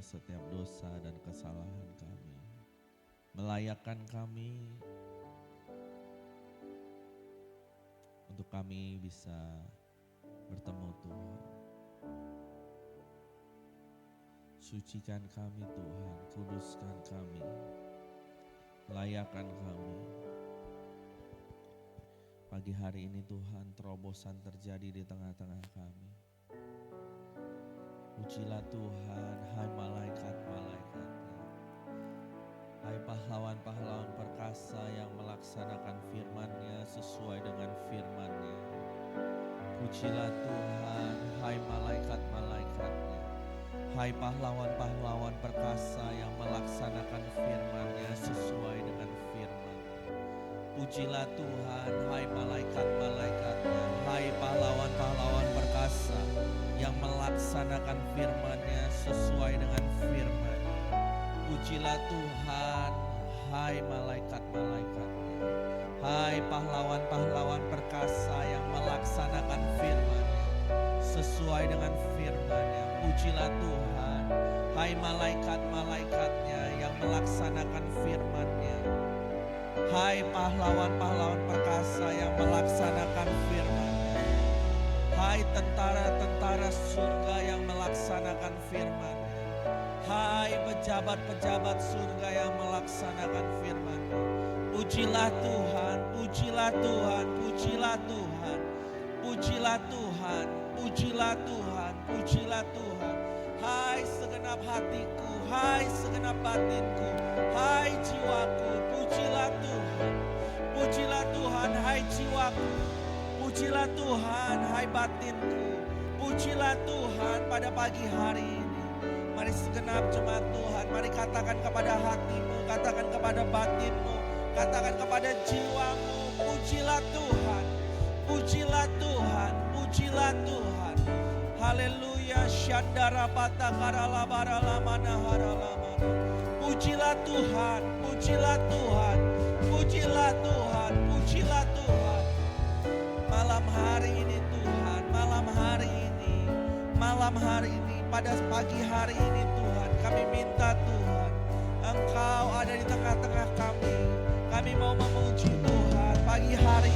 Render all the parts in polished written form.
setiap dosa dan kesalahan kami. Melayakkan kami untuk kami bisa bertemu Tuhan. Sucikan kami Tuhan, kuduskan kami, layakkan kami. Pagi hari ini Tuhan, terobosan terjadi di tengah-tengah kami. Pujilah Tuhan, hai malaikat-malaikatnya, hai pahlawan-pahlawan perkasa yang melaksanakan firman-Nya sesuai dengan firman-Nya. Pujilah Tuhan, hai malaikat-malaikatnya, hai pahlawan-pahlawan perkasa yang melaksanakan firman-Nya sesuai dengan firman. Pujilah Tuhan, hai malaikat-malaikatnya, hai pahlawan-pahlawan perkasa yang melaksanakan firman-Nya sesuai dengan firman. Pujilah Tuhan, hai malaikat-malaikatnya, hai pahlawan-pahlawan perkasa yang melaksanakan firman-Nya sesuai dengan firman-Nya. Pujilah Tuhan, hai malaikat-malaikatnya yang melaksanakan firman-Nya, hai pahlawan-pahlawan perkasa yang melaksanakan firman-Nya, hai tentara-tentara surga yang melaksanakan firman-Nya, hai pejabat-pejabat surga yang melaksanakan firman-Nya. Pujilah Tuhan, pujilah Tuhan, pujilah Tuhan, pujilah Tuhan, pujilah Tuhan, pujilah Tuhan. Hai segenap hatiku, hai segenap batinku, hai jiwaku, pujilah Tuhan. Pujilah Tuhan, hai jiwaku, pujilah Tuhan, hai batinku, pujilah Tuhan pada pagi hari ini. Mari segenap jemaat Tuhan, mari katakan kepada hatimu, katakan kepada batinmu, katakan kepada jiwamu, pujilah Tuhan, pujilah Tuhan, pujilah Tuhan. Haleluya, syandara patakara labara lamana haralamana. Pujilah Tuhan, pujilah Tuhan, pujilah Tuhan, pujilah Tuhan. Malam hari ini Tuhan, malam hari ini, malam hari ini, pada pagi hari ini Tuhan, kami minta Tuhan, Engkau ada di tengah-tengah kami. Kami mau memuji Tuhan pagi hari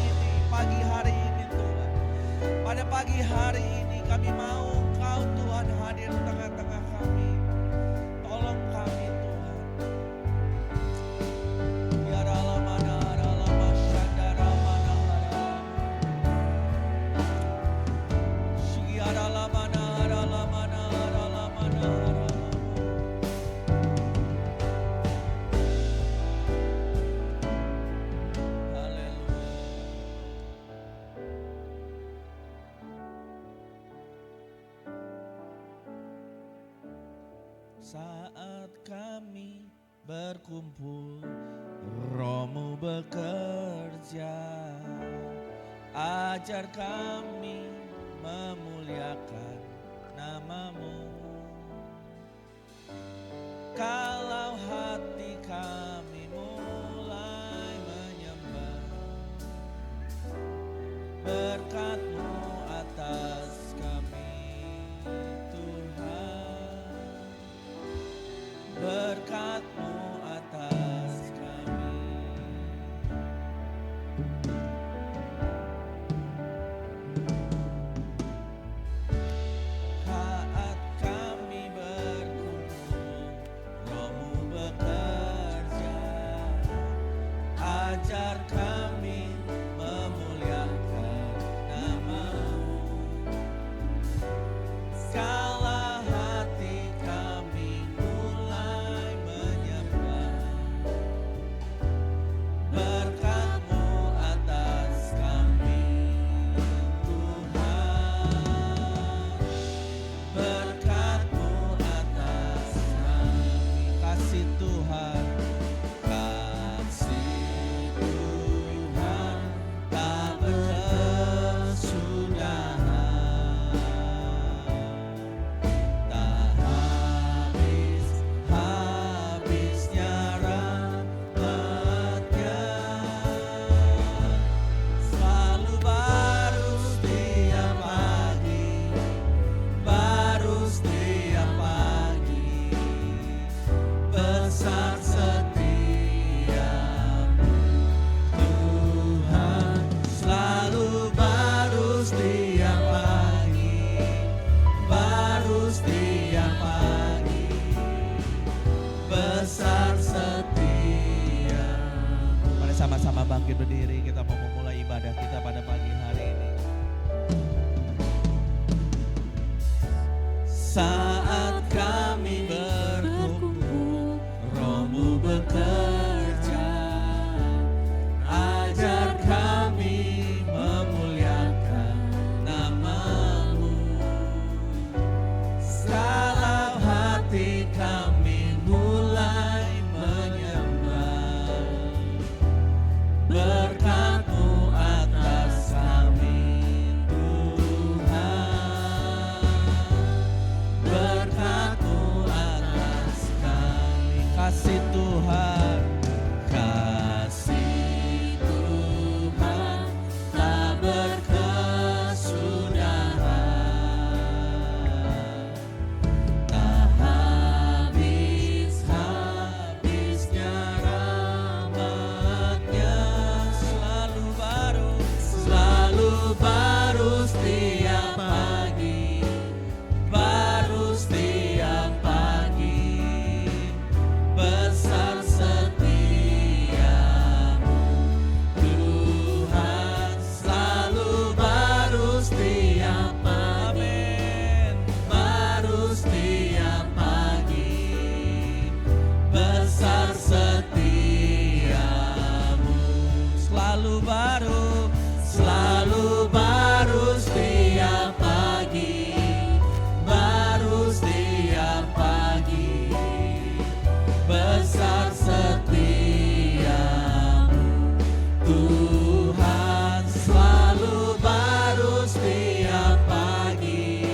ini Tuhan. Pada pagi hari ini kami mau Engkau Tuhan hadir di tengah-tengah kami. Tolong kami Tuhan. Biar alamana haralama syandara mana haralama. Siara lamana haralamana haralamana haralama. Saat kami berkumpul, Roh-Mu bekerja. Ajar kami memuliakan nama-Mu. Kalau hati kami mulai menyembah, berkat-Mu atas kami Tuhan, berkat-Mu atas kami. Saat bangkit berdiri, kita mau memulai ibadah kita pada pagi hari ini. Saat kami berkumpul, Roh-Mu bekerja, ajar kami memuliakan nama-Mu. Dalam hati kami mulai menyembah, berkat-Mu atas kami Tuhan, berkat-Mu atas kami. Kasih Tuhan, kasih Tuhan tak berkesudahan, tak habis-habisnya rahmat-Nya, selalu baru setiap pagi, baru setiap pagi, besar setiamu Tuhan, selalu baru setiap pagi, baru setiap pagi, besar setiamu, selalu baru setiap pagi, baru setiap pagi, besar setiamu Tuhan, selalu baru setiap pagi,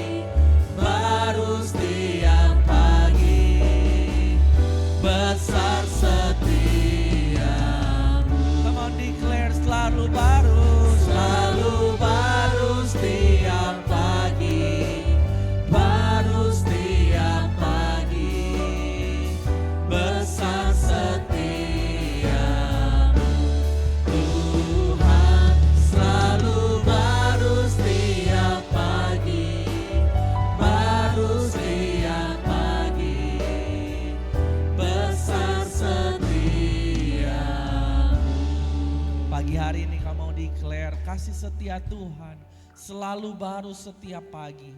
baru setiap pagi, besar setiamu. Come on, declare selalu baru setiap pagi, baru setiap pagi, besar setiamu Tuhan, selalu baru setiap pagi, baru setiap pagi, besar setiamu. Pagi hari ini kamu mau declare kasih setia Tuhan selalu baru setiap pagi.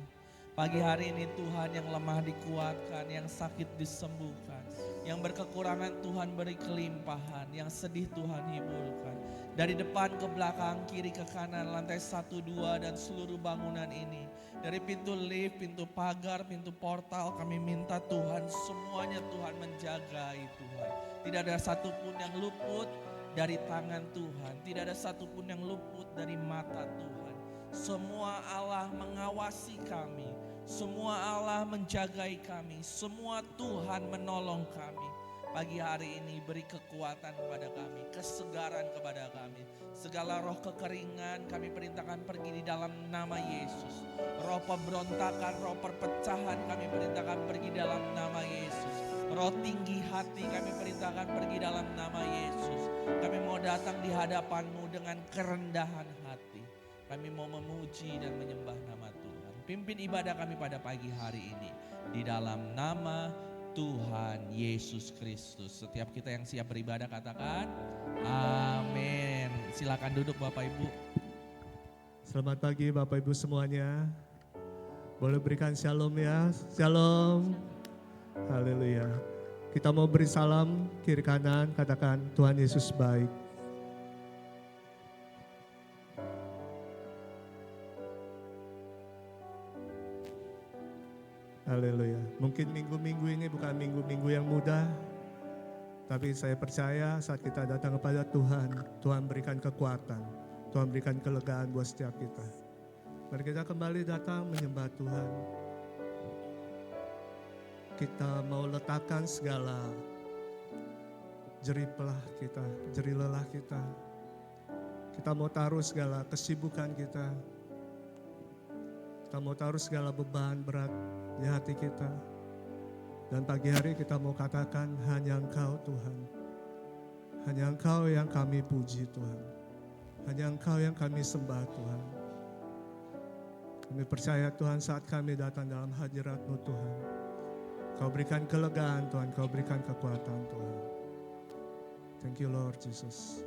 Pagi hari ini Tuhan, yang lemah dikuatkan, yang sakit disembuhkan, yang berkekurangan Tuhan beri kelimpahan, yang sedih Tuhan hiburkan. Dari depan ke belakang, kiri ke kanan, lantai 1, 2 dan seluruh bangunan ini. Dari pintu lift, pintu pagar, pintu portal, kami minta Tuhan semuanya Tuhan menjagai Tuhan. Tidak ada satupun yang luput dari tangan Tuhan, tidak ada satupun yang luput dari mata Tuhan. Semua Allah mengawasi kami, semua Allah menjagai kami, semua Tuhan menolong kami. Pagi hari ini beri kekuatan kepada kami, kesegaran kepada kami. Segala roh kekeringan kami perintahkan pergi di dalam nama Yesus. Roh pemberontakan, roh perpecahan kami perintahkan pergi dalam nama Yesus. Roh tinggi hati kami perintahkan pergi dalam nama Yesus. Kami mau datang di hadapan-Mu dengan kerendahan hati. Kami mau memuji dan menyembah nama Tuhan. Pimpin ibadah kami pada pagi hari ini di dalam nama Tuhan Yesus Kristus. Setiap kita yang siap beribadah katakan amin. Silakan duduk Bapak Ibu. Selamat pagi Bapak Ibu semuanya. Boleh berikan shalom ya. Shalom. Haleluya. Kita mau beri salam kiri kanan, katakan Tuhan Yesus baik. Haleluya. Mungkin minggu-minggu ini bukan minggu-minggu yang mudah, tapi saya percaya saat kita datang kepada Tuhan, Tuhan berikan kekuatan, Tuhan berikan kelegaan buat setiap kita. Mari kita kembali datang menyembah Tuhan. Kita mau letakkan segala jerih kita, jerih lelah kita. Kita mau taruh segala kesibukan kita. Kita mau taruh segala beban berat di hati kita. Dan pagi hari kita mau katakan hanya Engkau Tuhan. Hanya Engkau yang kami puji Tuhan. Hanya Engkau yang kami sembah Tuhan. Kami percaya Tuhan saat kami datang dalam hadirat-Mu Tuhan. Kau berikan kelegaan Tuhan, Kau berikan kekuatan Tuhan. Thank you Lord Jesus.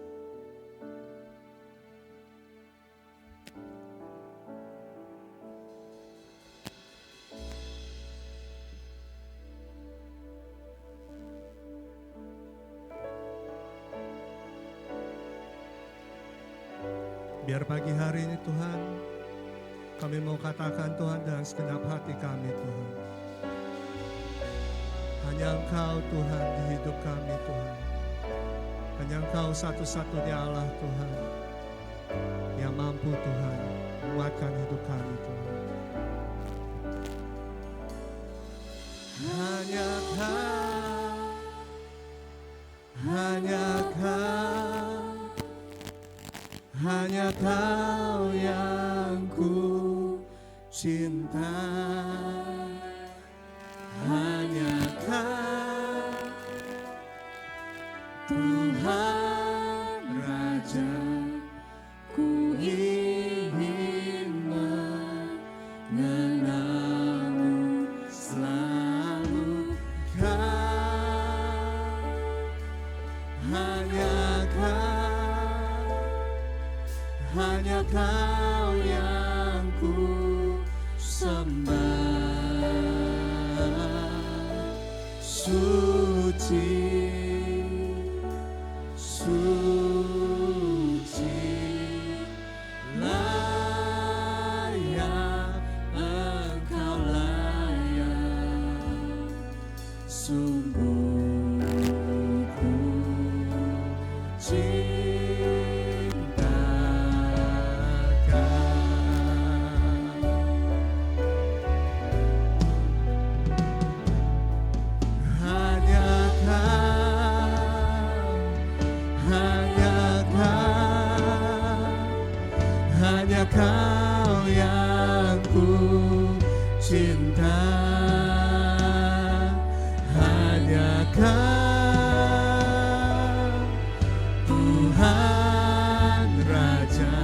Biar pagi hari ini Tuhan, kami mau katakan Tuhan dengan segenap hati kami Tuhan. Hanya Engkau Tuhan di hidup kami Tuhan. Hanya Engkau satu-satunya Allah Tuhan yang mampu Tuhan menguatkan hidup kami Tuhan. Hanya Kau, hanya Kau, hanya Kau yang ku cinta. Hanya Kau, Tuhan Raja, ku ingin mengenalmu selalu. Kau, hanya Kau, hanya Kau yang ku sembah. Suci, suci, layak, Engkau layak, sungguh ku hanya Kau yang ku cinta. Hanya Kau, Tuhan Raja,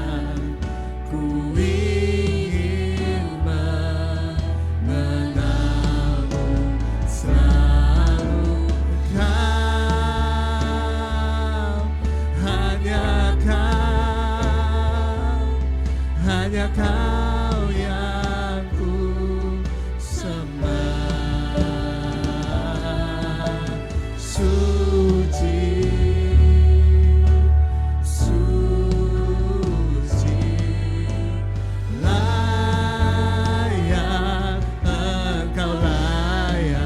ku ingin mengenalmu selalu. Kau, hanya Kau, hanya Kau yang ku sembah. Suci, suci, layak, Engkau layak,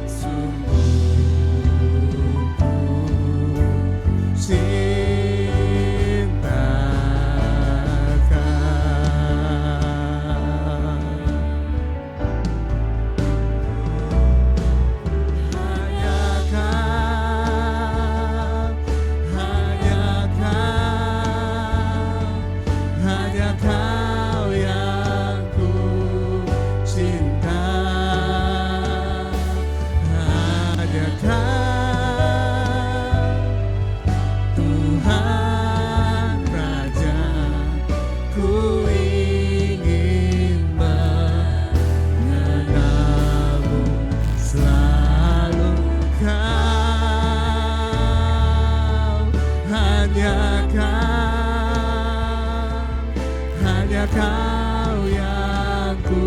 sungguh ku cinta. Hanya Kau yang ku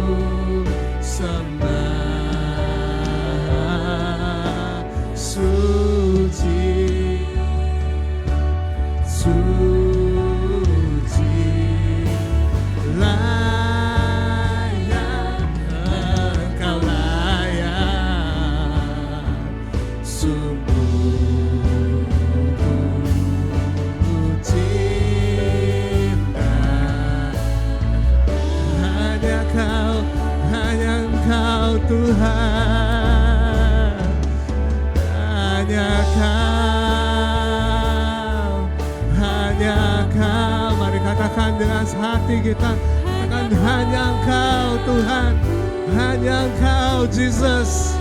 sembah. Suci, suci, layak, Engkau layak, sungguh ku cinta. Hanya Engkau Tuhan, hanya Kau. Mari katakan dengan hati kita, katakan hanya Engkau Tuhan, hanya Engkau Jesus,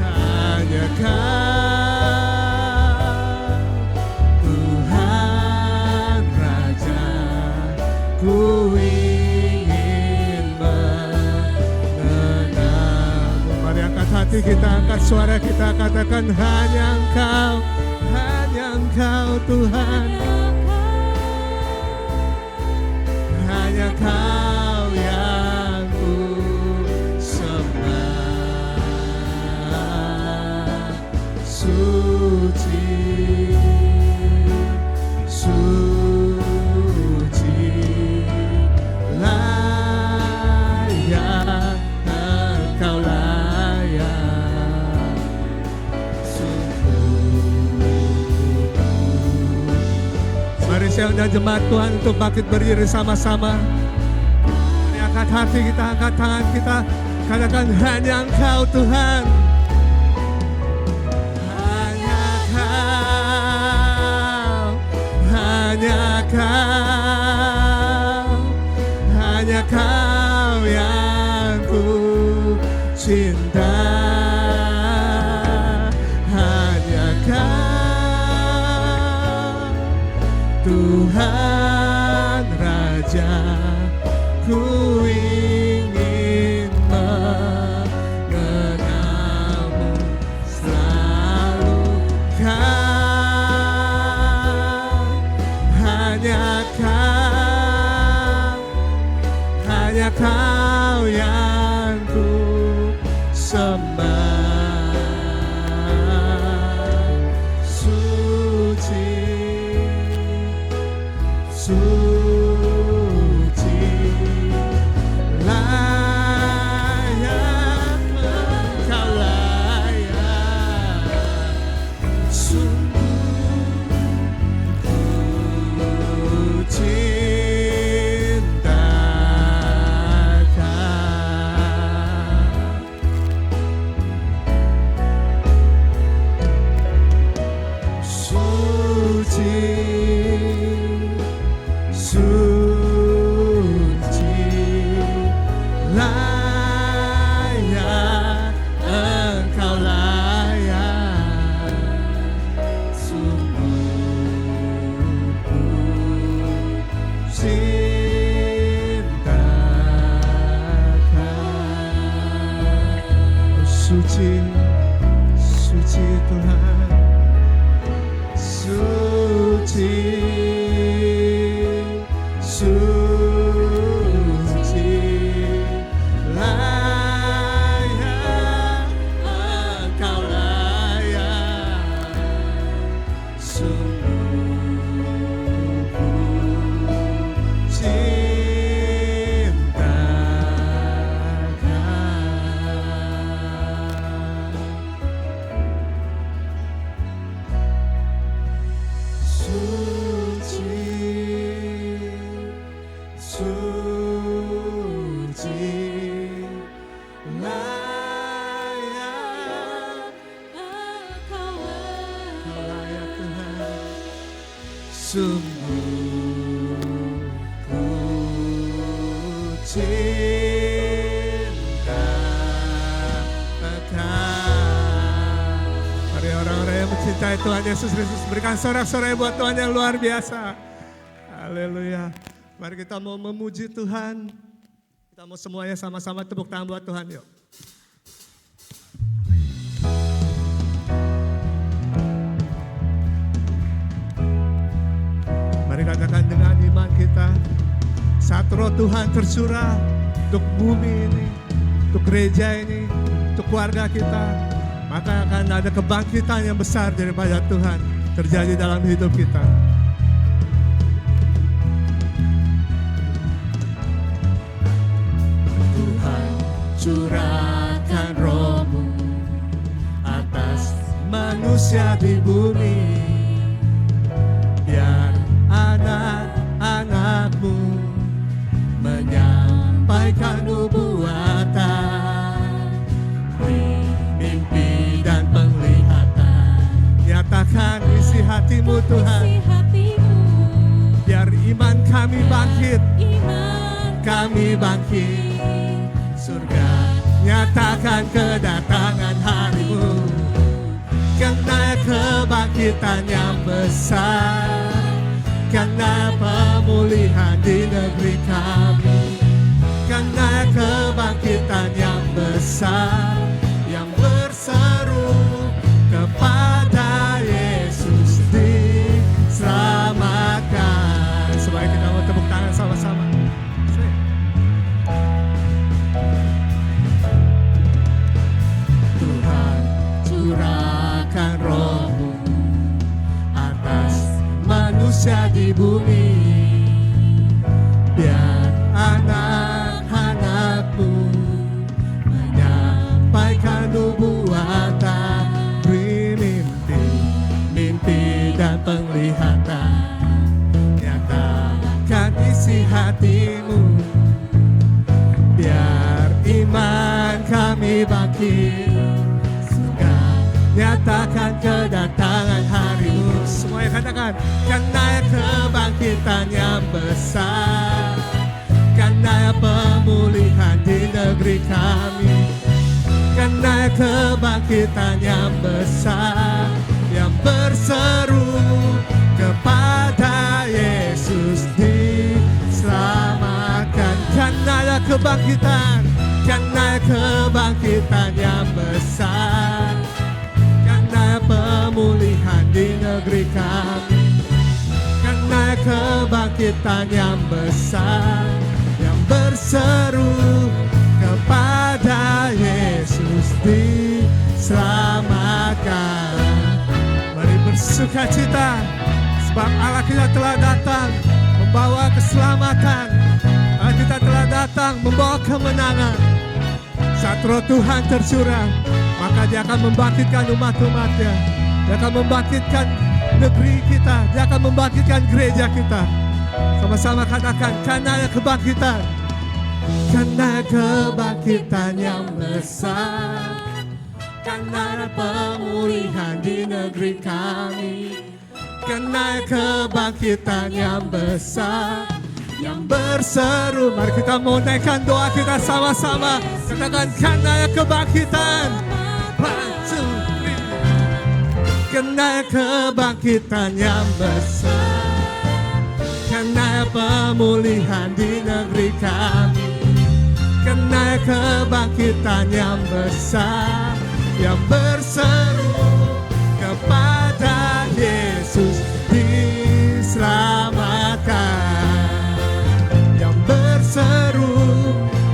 hanya Kau Tuhan Raja, ku ingin mengenalmu. Mari angkat hati kita, angkat suara kita, katakan hanya Engkau Tuhan, hanya Kau yang ku sembah. Suci, saya undang jemaat Tuhan untuk bangkit berdiri sama-sama. Mari angkat hati kita, angkat tangan kita, katakan hanya Engkau Tuhan. Hanya Kau, hanya Kau, hanya Kau yang ku cinta. Hanya Kau Tuhan Raja, ku ingin mengenalmu selalu. Kau, hanya Kau, hanya Kau yang ku sembah. Suci, layak, Engkau layak, sungguh ku cinta Kau. Suci, suci, layak, Engkau layak, sungguh ku cinta Kau. Suci, suci Tuhan, suci, suci, layak, Engkau layak, sungguh ku cinta Kau. Sungguh ku cinta Engkau. Mari orang-orang yang mencintai Tuhan Yesus Kristus berikan sorak-sorai buat Tuhan yang luar biasa. Haleluya. Mari kita mau memuji Tuhan. Kita mau semuanya sama-sama tepuk tangan buat Tuhan yuk. Mari katakan dengan iman kita, saat roh Tuhan tercurah untuk bumi ini, untuk gereja ini, untuk keluarga kita, maka akan ada kebangkitan yang besar daripada Tuhan terjadi dalam hidup kita. Tuhan curahkan roh-Mu atas manusia di bumi, biar anak-anak-Mu menyampaikan nubuatan, mimpi dan penglihatan. Nyatakan isi hati-Mu Tuhan, biar iman kami bangkit, kami bangkit. Surga nyatakan kedatangan hari-Mu, karena kebangkitan yang besar, karena pemulihan di negeri kami, karena kebangkitan yang besar, yang berseru kepada Yesus diselamatkan. Sebaik kita mau tepuk tangan sama-sama. Tuhan curahkan roh-Mu atas manusia di bumi, biar anak-anak-Mu menyampaikan nubuatan, beri mimpi dan penglihatan. hatimu. Biar iman kami bangkit, surga nyatakan kedatangan harimu. Semuanya katakan, karena kebangkitan yang besar, karena pemulihan di negeri kami, karena kebangkitan yang besar, yang berseru kepada Yesus diselamatkan. Karena kebangkitan, karena kebangkitan yang besar, karena pemulihan di negeri kami, karena kebangkitan yang besar, yang berseru kepada Yesus diselamatkan. Mari bersukacita, sebab Allah kita telah datang membawa keselamatan. Allah kita telah datang membawa kemenangan. Saat roh Tuhan tercurah, maka Dia akan membangkitkan umat-umatnya. Dia akan membangkitkan negeri kita. Dia akan membangkitkan gereja kita. Sama-sama katakan, karena kebangkitan, karena kebangkitan yang besar, karena pemulihan di negeri kami, karena kebangkitan yang besar, yang berseru. Mari kita mau naikkan doa kita sama-sama. Katakan, karena kebangkitan, karena kebangkitan yang besar, karena pemulihan di negeri kami, karena kebangkitan yang besar, yang berseru kepada Yesus diselamatkan, yang berseru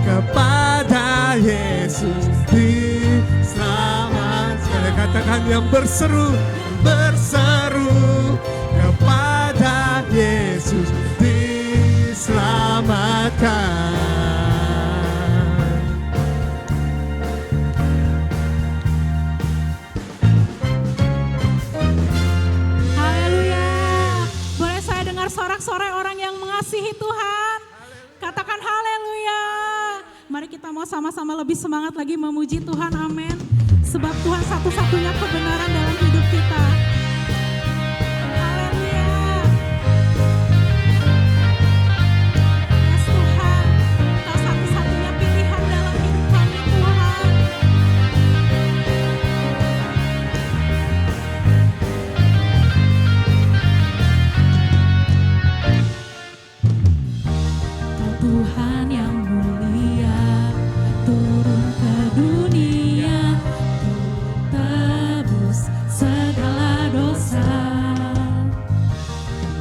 kepada Yesus diselamatkan. Sekali katakan, yang berseru, berseru kepada Yesus diselamatkan. Haleluya. Boleh saya dengar sorak-sorai orang yang mengasihi Tuhan? Katakan haleluya. Mari kita mau sama-sama lebih semangat lagi memuji Tuhan, amin. Sebab Tuhan satu-satunya kebenaran dalam hidup kita. Haleluya. Yes Tuhan, Kau satu-satunya pilihan dalam hidup kami Tuhan. Kau Tuhan yang mulia, turun ke dunia, tebus segala dosa.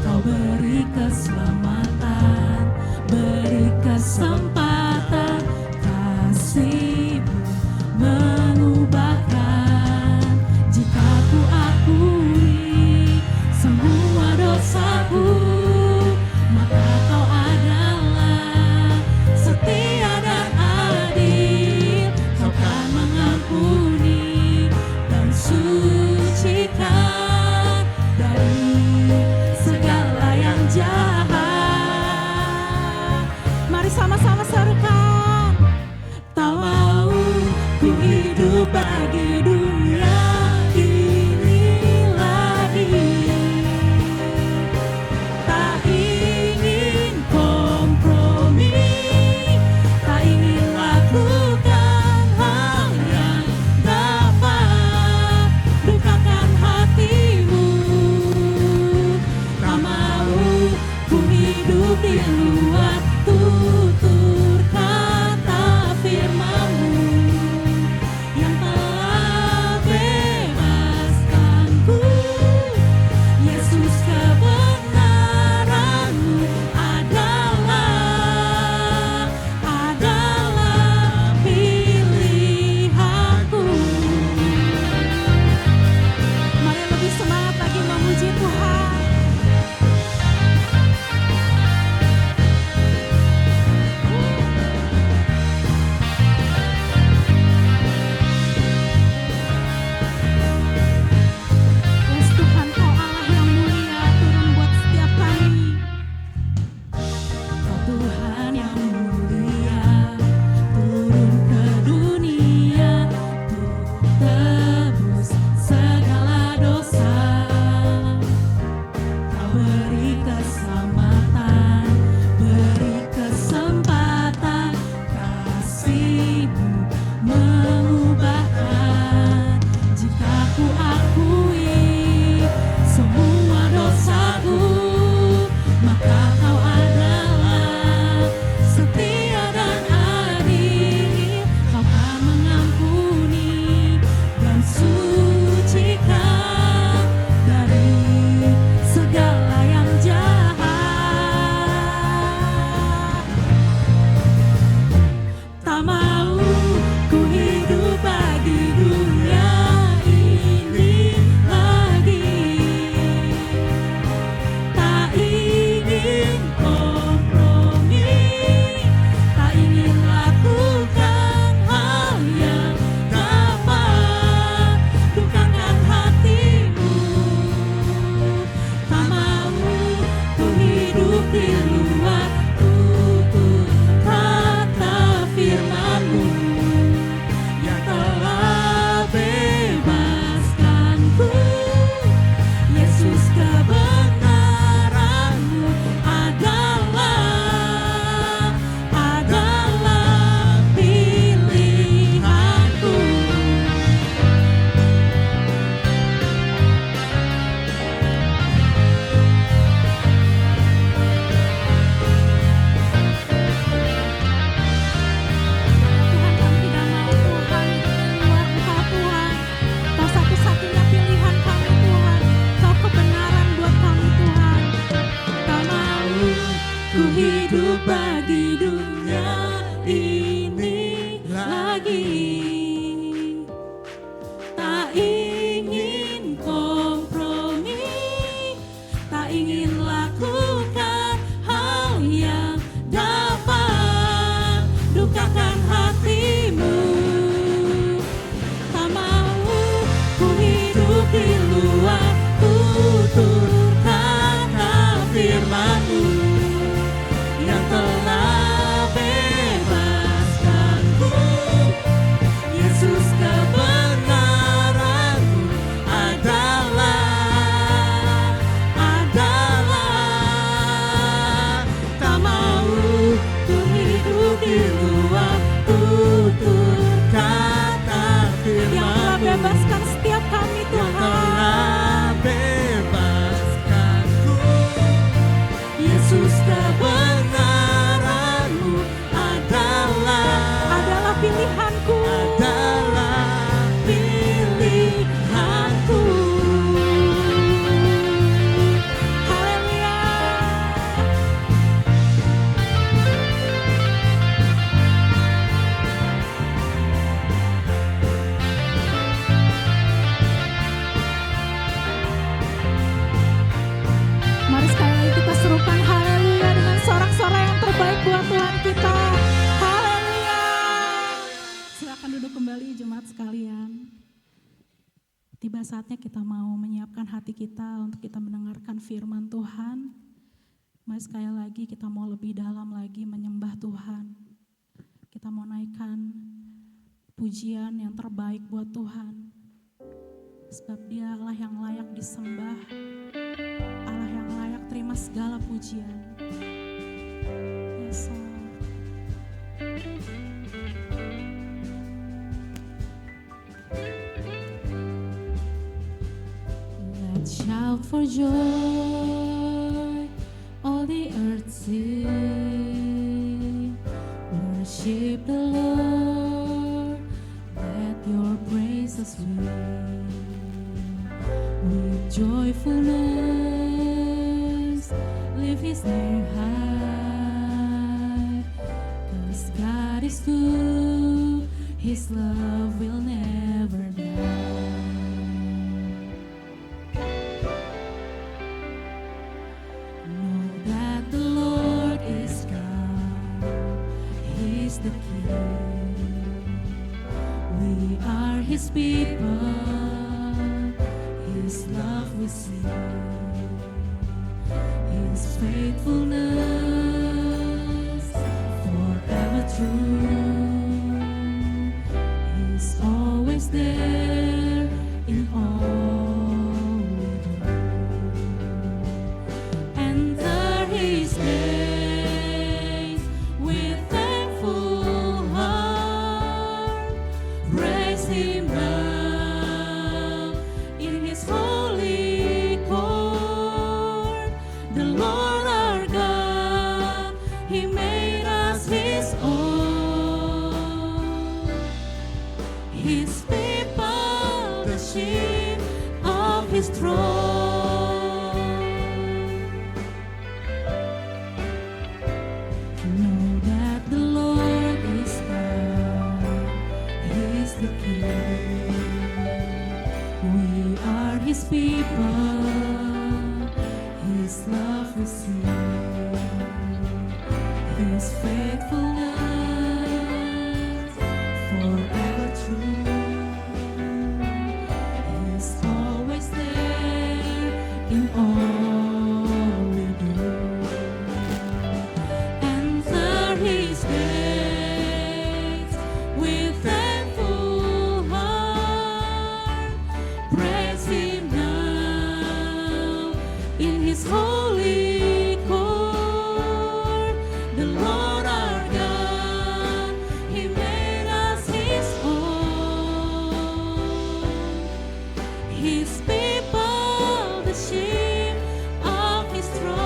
Kau beri keselamatan, beri kesempatan, kasih-Mu mengubahkan. Jika ku akui semua dosaku, maka Kau adalah setia dan adil. Kau kan mengampuni dan sucikan dari segala yang jahat. Mari sama-sama serukan. Tak mau ku hidup bagi dunia ini lagi. Tak ingin kompromi, tak ingin lakukan hal yang dapat dukakan hatimu. Tak mau ku hidup di luar tutur kata firman-Mu yang telah kembali jemaat sekalian. Tiba saatnya kita mau menyiapkan hati kita untuk kita mendengarkan firman Tuhan. Mari sekali lagi kita mau lebih dalam lagi menyembah Tuhan. Kita mau naikkan pujian yang terbaik buat Tuhan. Sebab Dia Allah yang layak disembah, Allah yang layak terima segala pujian. Yes, Lord. Let's shout for joy, all the earth sing. Worship the Lord, let your praises ring. With joyfulness, lift His name high. 'Cause God is good, His love will never die. The King. We are His people, His love we see, His faithfulness forever true. He's always there in all we do. Enter His name. His throne. Know that the Lord is God, He's the King. We are His people, His love we see, His faithfulness forever true. In all we do, enter His gates with thankful heart. Praise Him now in His holy court. The Lord our God, He made us His own. His people, sheep of His throne.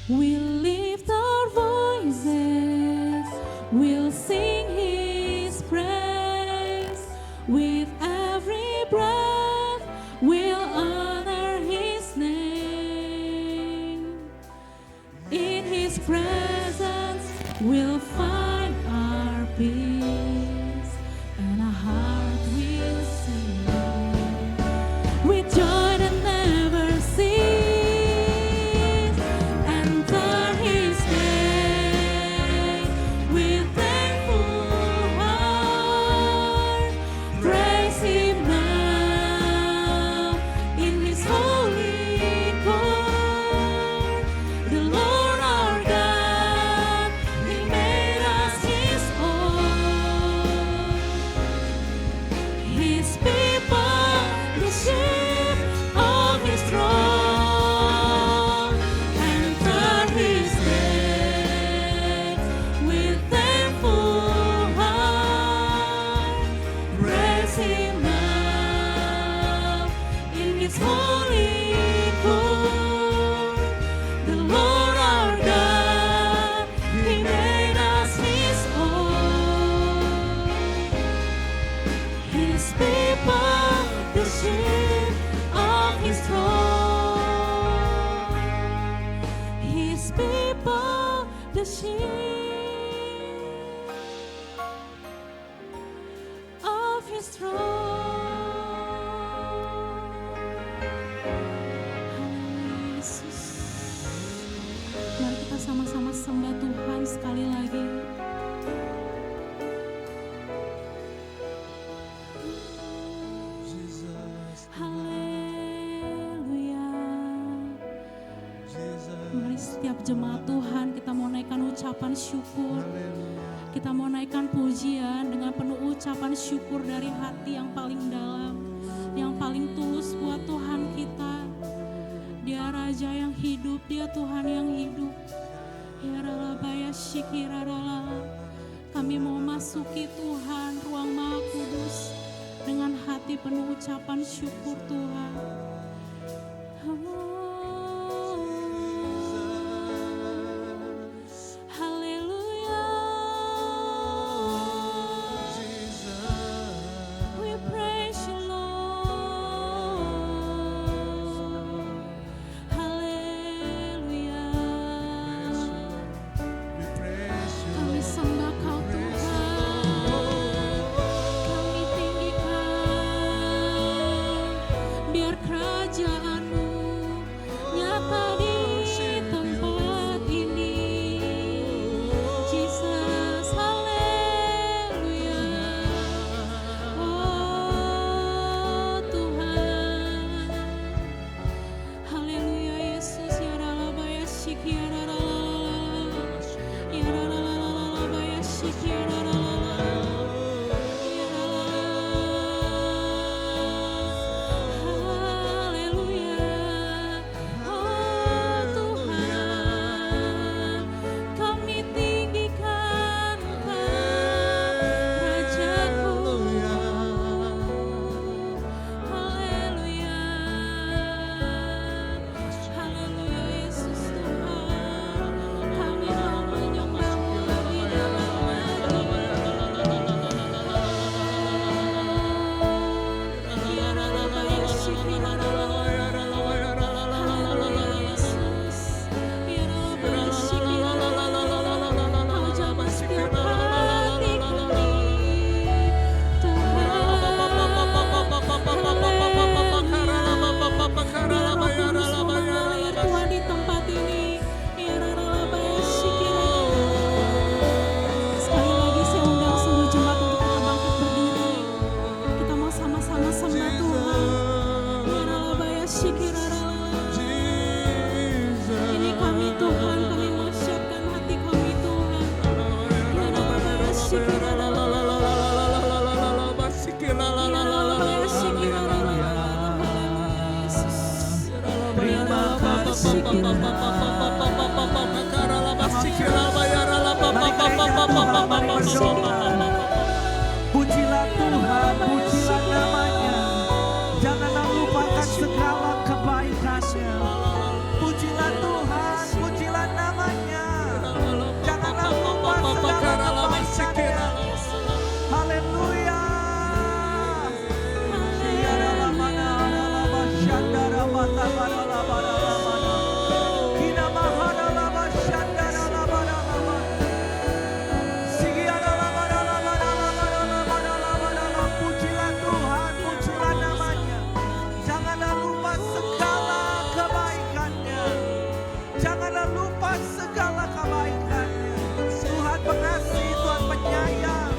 We'll lift our voices, we'll sing His praise. With every breath, we'll honor His name. In His presence, we'll find our peace. The sheep of His throne. Haleluya Yesus. Mari kita sama-sama sembah Tuhan sekali lagi. Haleluya. Mari setiap jemaat Tuhan kita mau naikkan ucapan syukur. Kita mau naikkan pujian dengan penuh ucapan syukur dari hati yang paling dalam, yang paling tulus buat Tuhan kita. Dia Raja yang hidup, Dia Tuhan yang hidup. Ya Ralabaya Shikirarala. Kami mau masuki Tuhan, ruang Maha Kudus dengan hati penuh ucapan syukur Tuhan. Pujilah Tuhan, pujilah namanya. Janganlah lupakan segala kebaikannya. Pujilah Tuhan, pujilah namanya. Janganlah lupa segala kebaikannya. Haleluya. Pujilah Tuhan, pujilah namanya. Janganlah lupa segala kebaikannya. Janganlah lupa segala kebaikannya. Tuhan pengasih, Tuhan penyayang.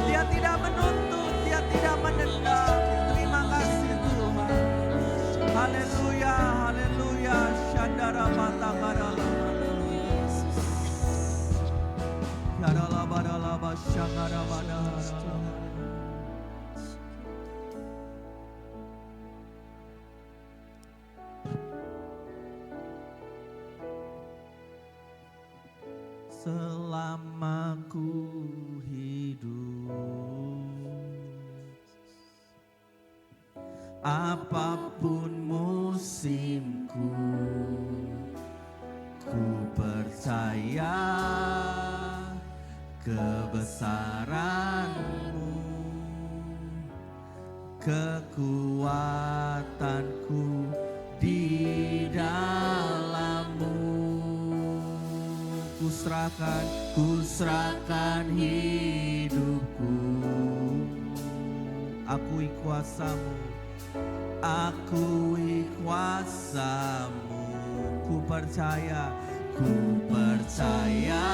Dia tidak menuntut, Dia tidak menendang. Terima kasih Tuhan. Haleluya, haleluya. Shandara mata karala. Yarala barala basyangara badahara. Selama ku hidup, apapun musimku, ku percaya kebesaran-Mu, kekuatanku di dalam-Mu. Ku serahkan hidupku, akui kuasa-Mu, akui kuasa-Mu. Ku percaya ku percaya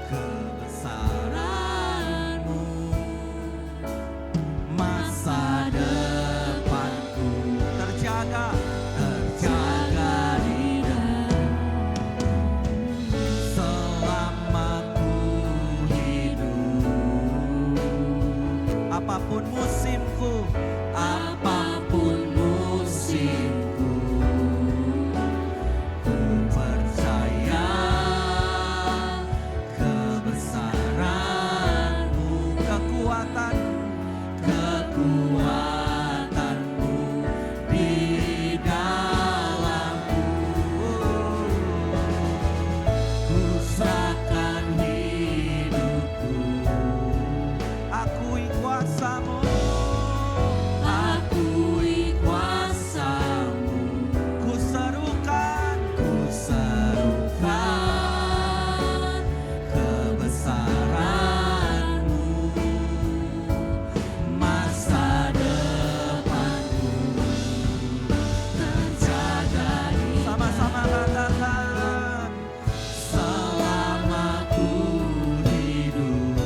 kebesaran-Mu. Masa depanku terjaga di dalam selama ku hidup. Apapun musimku, apapun musimku, ku percaya kebesaran-Mu, kekuatan-Mu di dalamku. Ku serahkan hidupku, akui kuasa-Mu, akui kuasa-Mu. Ku serukan kebesaran-Mu. Masa depanku terjaga di sama-sama katakan selama ku hidup.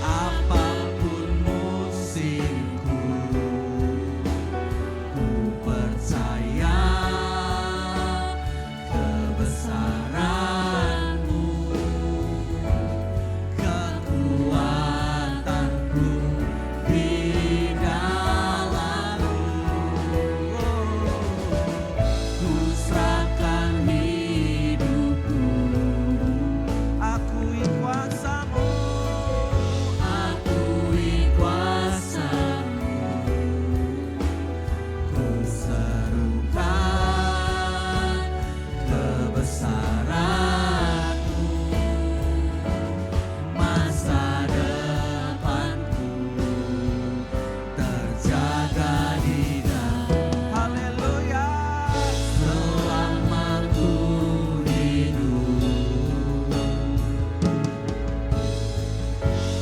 Apapun musimku, ku percaya kebesaran-Mu, kekuatan-Ku di dalamku. Ku serahkan hidupku, akui kuasa-Mu, akui kuasa-Mu. Ku serukan kebesaran-Mu. Masa depanku terjaga di dalam. Haleluya. Selama ku hidup,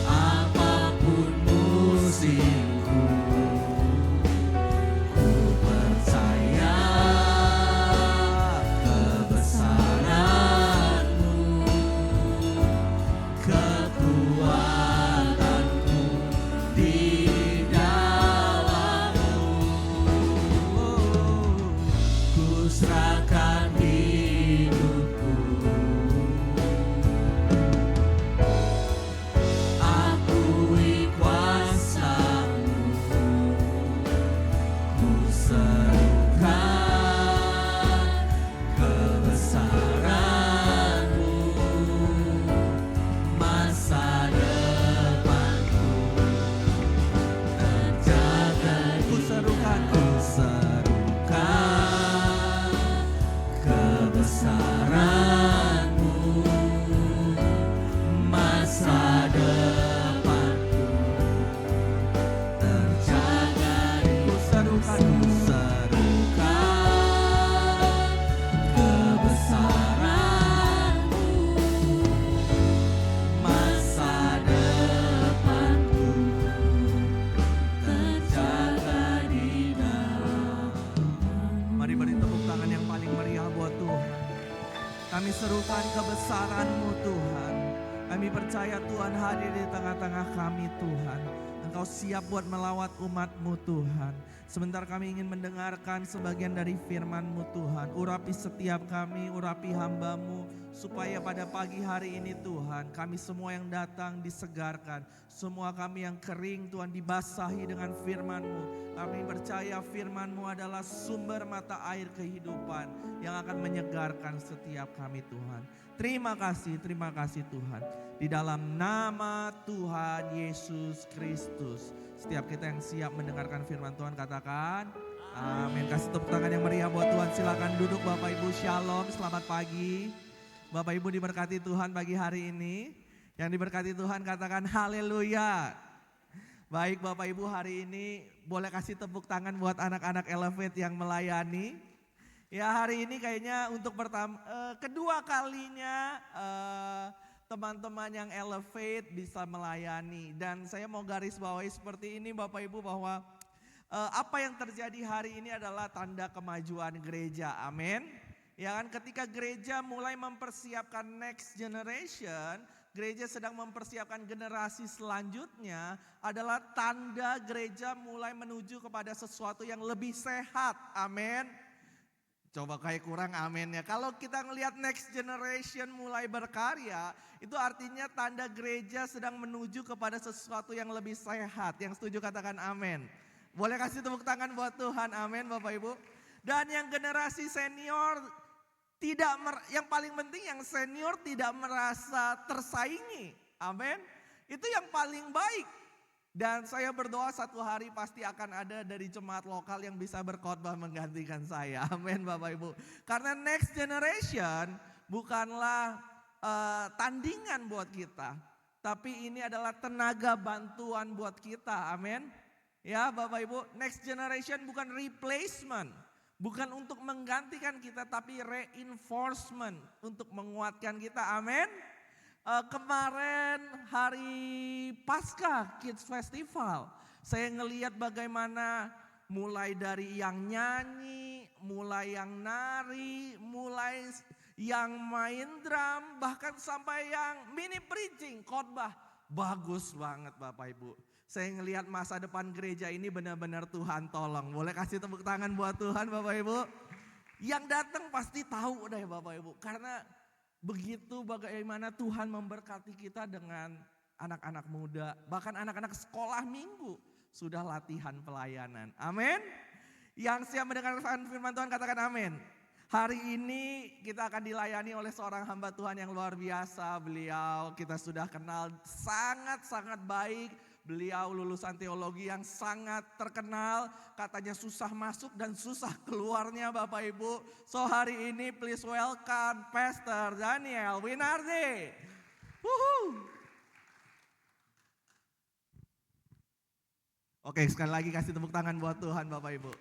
apapun musimku, ku percaya kebesaran-Mu, kekuatan-Ku di dalamku. Ku serahkan hidupku, akui kuasa-Mu. Ku serukan kebesaran-Mu. Masa depanku terjaga. Ku serukan kebesaran-Mu. Masa depanku terjaga. Ku serukan kebesaran-Mu. Masa depanku terjaga di dalam. Mari beri tepuk tangan yang paling meriah buat Tuhan. Kami serukan kebesaran-Mu Tuhan. Kami percaya Tuhan hadir di tengah-tengah kami Tuhan. Engkau siap buat melawat umat-Mu Tuhan. Sebentar kami ingin mendengarkan sebagian dari firman-Mu Tuhan. Urapi setiap kami, urapi hamba-Mu. Supaya pada pagi hari ini Tuhan, kami semua yang datang disegarkan. Semua kami yang kering Tuhan dibasahi dengan firman-Mu. Kami percaya firman-Mu adalah sumber mata air kehidupan yang akan menyegarkan setiap kami Tuhan. Terima kasih Tuhan. Di dalam nama Tuhan Yesus Kristus. Setiap kita yang siap mendengarkan firman Tuhan katakan amin. Kasih tepuk tangan yang meriah buat Tuhan. Silakan duduk Bapak Ibu, shalom, selamat pagi. Bapak Ibu diberkati Tuhan pagi hari ini. Yang diberkati Tuhan katakan haleluya. Baik Bapak Ibu, hari ini boleh kasih tepuk tangan buat anak-anak Elevate yang melayani. Ya hari ini kayaknya untuk kedua kalinya teman-teman yang Elevate bisa melayani. Dan saya mau garis bawahi seperti ini Bapak Ibu, bahwa Apa yang terjadi hari ini adalah tanda kemajuan gereja, amin. Ya kan, ketika gereja mulai mempersiapkan next generation, gereja sedang mempersiapkan generasi selanjutnya, adalah tanda gereja mulai menuju kepada sesuatu yang lebih sehat, amin. Coba kayak kurang amin ya. Kalau kita ngelihat next generation mulai berkarya, itu artinya tanda gereja sedang menuju kepada sesuatu yang lebih sehat. Yang setuju katakan amin. Boleh kasih tepuk tangan buat Tuhan, amin Bapak Ibu. Dan yang generasi senior yang paling penting yang senior tidak merasa tersaingi, amin. Itu yang paling baik. Dan saya berdoa satu hari pasti akan ada dari jemaat lokal yang bisa berkhotbah menggantikan saya. Amin Bapak Ibu. Karena next generation bukanlah tandingan buat kita. Tapi ini adalah tenaga bantuan buat kita. Amin. Ya Bapak Ibu, next generation bukan replacement. Bukan untuk menggantikan kita tapi reinforcement. Untuk menguatkan kita. Amin. Kemarin hari Paskah Kids Festival, saya ngelihat bagaimana mulai dari yang nyanyi, mulai yang nari, mulai yang main drum, bahkan sampai yang mini preaching, khotbah. Bagus banget Bapak Ibu. Saya ngelihat masa depan gereja ini benar-benar Tuhan tolong. Boleh kasih tepuk tangan buat Tuhan Bapak Ibu. Yang datang pasti tahu deh Bapak Ibu, karena begitu bagaimana Tuhan memberkati kita dengan anak-anak muda, bahkan anak-anak sekolah minggu sudah latihan pelayanan. Amin. Yang siap mendengarkan firman Tuhan katakan amin. Hari ini kita akan dilayani oleh seorang hamba Tuhan yang luar biasa. Beliau kita sudah kenal sangat-sangat baik. Beliau lulusan teologi yang sangat terkenal, katanya susah masuk dan susah keluarnya Bapak Ibu. So hari ini please welcome Pastor Daniel Winardi. Oke, sekali lagi kasih tepuk tangan buat Tuhan Bapak Ibu.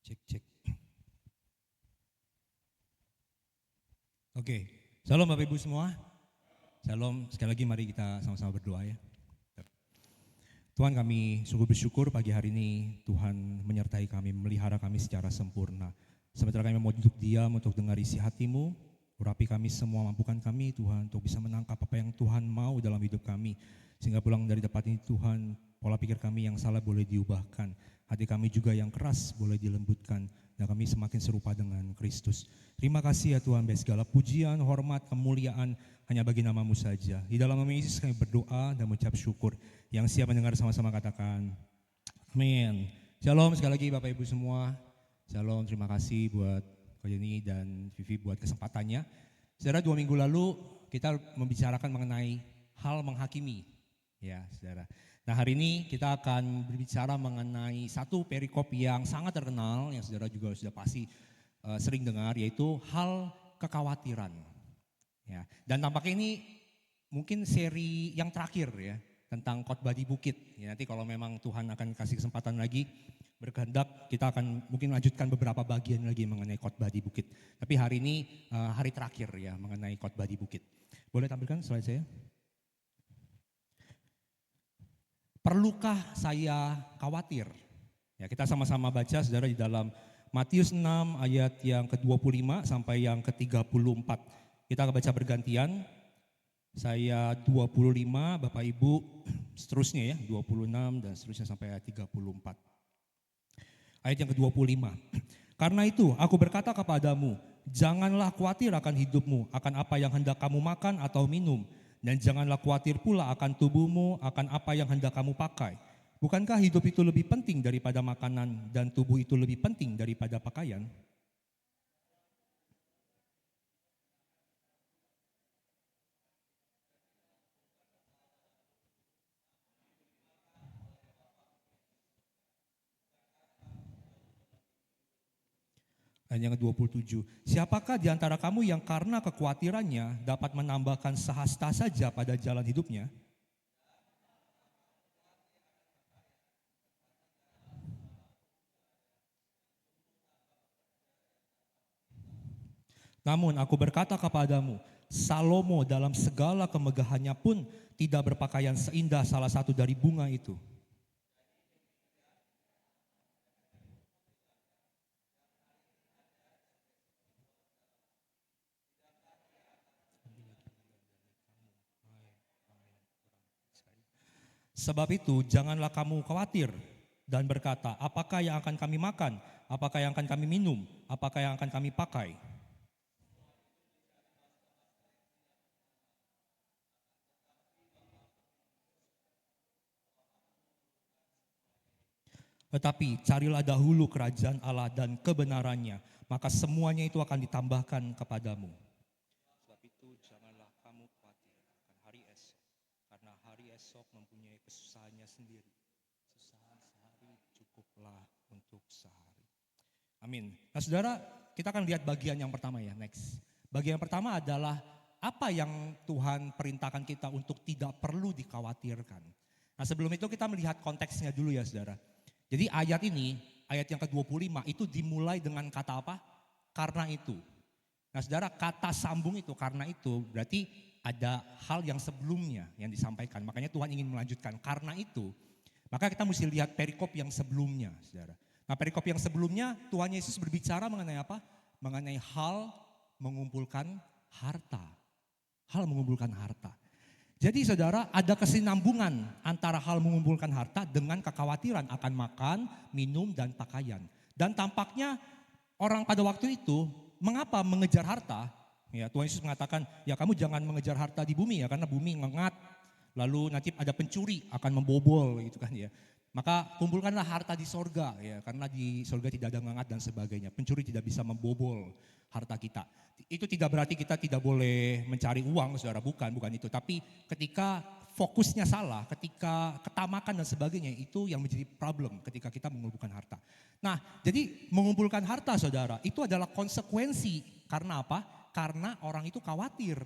Cek. Oke, shalom Bapak Ibu semua. Shalom, sekali lagi mari kita sama-sama berdoa ya. Tuhan, kami sungguh bersyukur pagi hari ini Tuhan menyertai kami, memelihara kami secara sempurna. Sementara kami mau untuk diam, untuk dengar isi hati-Mu, urapi kami semua, mampukan kami Tuhan untuk bisa menangkap apa yang Tuhan mau dalam hidup kami. Sehingga pulang dari tempat ini Tuhan, pola pikir kami yang salah boleh diubahkan. Hati kami juga yang keras boleh dilembutkan. Dan kami semakin serupa dengan Kristus. Terima kasih ya Tuhan, biar segala pujian, hormat, kemuliaan hanya bagi nama-Mu saja. Di dalam nama Yesus kami berdoa dan mengucap syukur. Yang siap mendengar sama-sama katakan amin. Shalom sekali lagi Bapak Ibu semua. Shalom, terima kasih buat Ko Yeni dan Vivi buat kesempatannya. Saudara, 2 minggu lalu kita membicarakan mengenai hal menghakimi. Ya saudara. Nah hari ini kita akan berbicara mengenai satu perikop yang sangat terkenal, yang saudara juga sudah pasti sering dengar, yaitu hal kekhawatiran. Ya, dan tampaknya ini mungkin seri yang terakhir ya, tentang khotbah di bukit. Ya, nanti kalau memang Tuhan akan kasih kesempatan lagi, berkehendak kita akan mungkin lanjutkan beberapa bagian lagi mengenai khotbah di bukit. Tapi hari ini hari terakhir ya mengenai khotbah di bukit. Boleh tampilkan slide saya? Perlukah saya khawatir? Ya, kita sama-sama baca saudara di dalam Matius 6 ayat yang ke-25 sampai yang ke-34. Kita akan baca bergantian. Saya 25, Bapak Ibu seterusnya ya, 26 dan seterusnya sampai ayat 34. Ayat yang ke-25. Karena itu aku berkata kepadamu, janganlah khawatir akan hidupmu, akan apa yang hendak kamu makan atau minum. Dan janganlah khawatir pula akan tubuhmu, akan apa yang hendak kamu pakai. Bukankah hidup itu lebih penting daripada makanan dan tubuh itu lebih penting daripada pakaian? Ayat yang ke-27, siapakah di antara kamu yang karena kekhawatirannya dapat menambahkan sehasta saja pada jalan hidupnya? Namun aku berkata kepadamu, Salomo dalam segala kemegahannya pun tidak berpakaian seindah salah satu dari bunga itu. Sebab itu janganlah kamu khawatir dan berkata, apakah yang akan kami makan, apakah yang akan kami minum, apakah yang akan kami pakai. Tetapi carilah dahulu kerajaan Allah dan kebenarannya, maka semuanya itu akan ditambahkan kepadamu. Sebab itu janganlah kamu khawatir akan hari esok, karena hari esok mempunyai kesusahannya sendiri. Kesusahan sehari cukuplah untuk sehari. Amin. Nah saudara, kita akan lihat bagian yang pertama ya, next. Bagian yang pertama adalah apa yang Tuhan perintahkan kita untuk tidak perlu dikhawatirkan. Nah sebelum itu kita melihat konteksnya dulu ya saudara. Jadi ayat ini, ayat yang ke-25 itu dimulai dengan kata apa? Karena itu. Nah saudara, kata sambung itu karena itu berarti ada hal yang sebelumnya yang disampaikan. Makanya Tuhan ingin melanjutkan karena itu. Maka kita mesti lihat perikop yang sebelumnya saudara. Nah perikop yang sebelumnya Tuhan Yesus berbicara mengenai apa? Mengenai hal mengumpulkan harta. Hal mengumpulkan harta. Jadi saudara ada kesinambungan antara hal mengumpulkan harta dengan kekhawatiran akan makan, minum, dan pakaian. Dan tampaknya orang pada waktu itu mengapa mengejar harta? Ya, Tuhan Yesus mengatakan ya kamu jangan mengejar harta di bumi ya karena bumi ngengat. Lalu nanti ada pencuri akan membobol gitu kan ya. Maka kumpulkanlah harta di sorga ya karena di sorga tidak ada ngengat dan sebagainya. Pencuri tidak bisa membobol harta kita. Itu tidak berarti kita tidak boleh mencari uang saudara, bukan itu. Tapi ketika fokusnya salah, ketika ketamakan dan sebagainya itu yang menjadi problem ketika kita mengumpulkan harta. Nah jadi mengumpulkan harta saudara itu adalah konsekuensi karena apa? Karena orang itu khawatir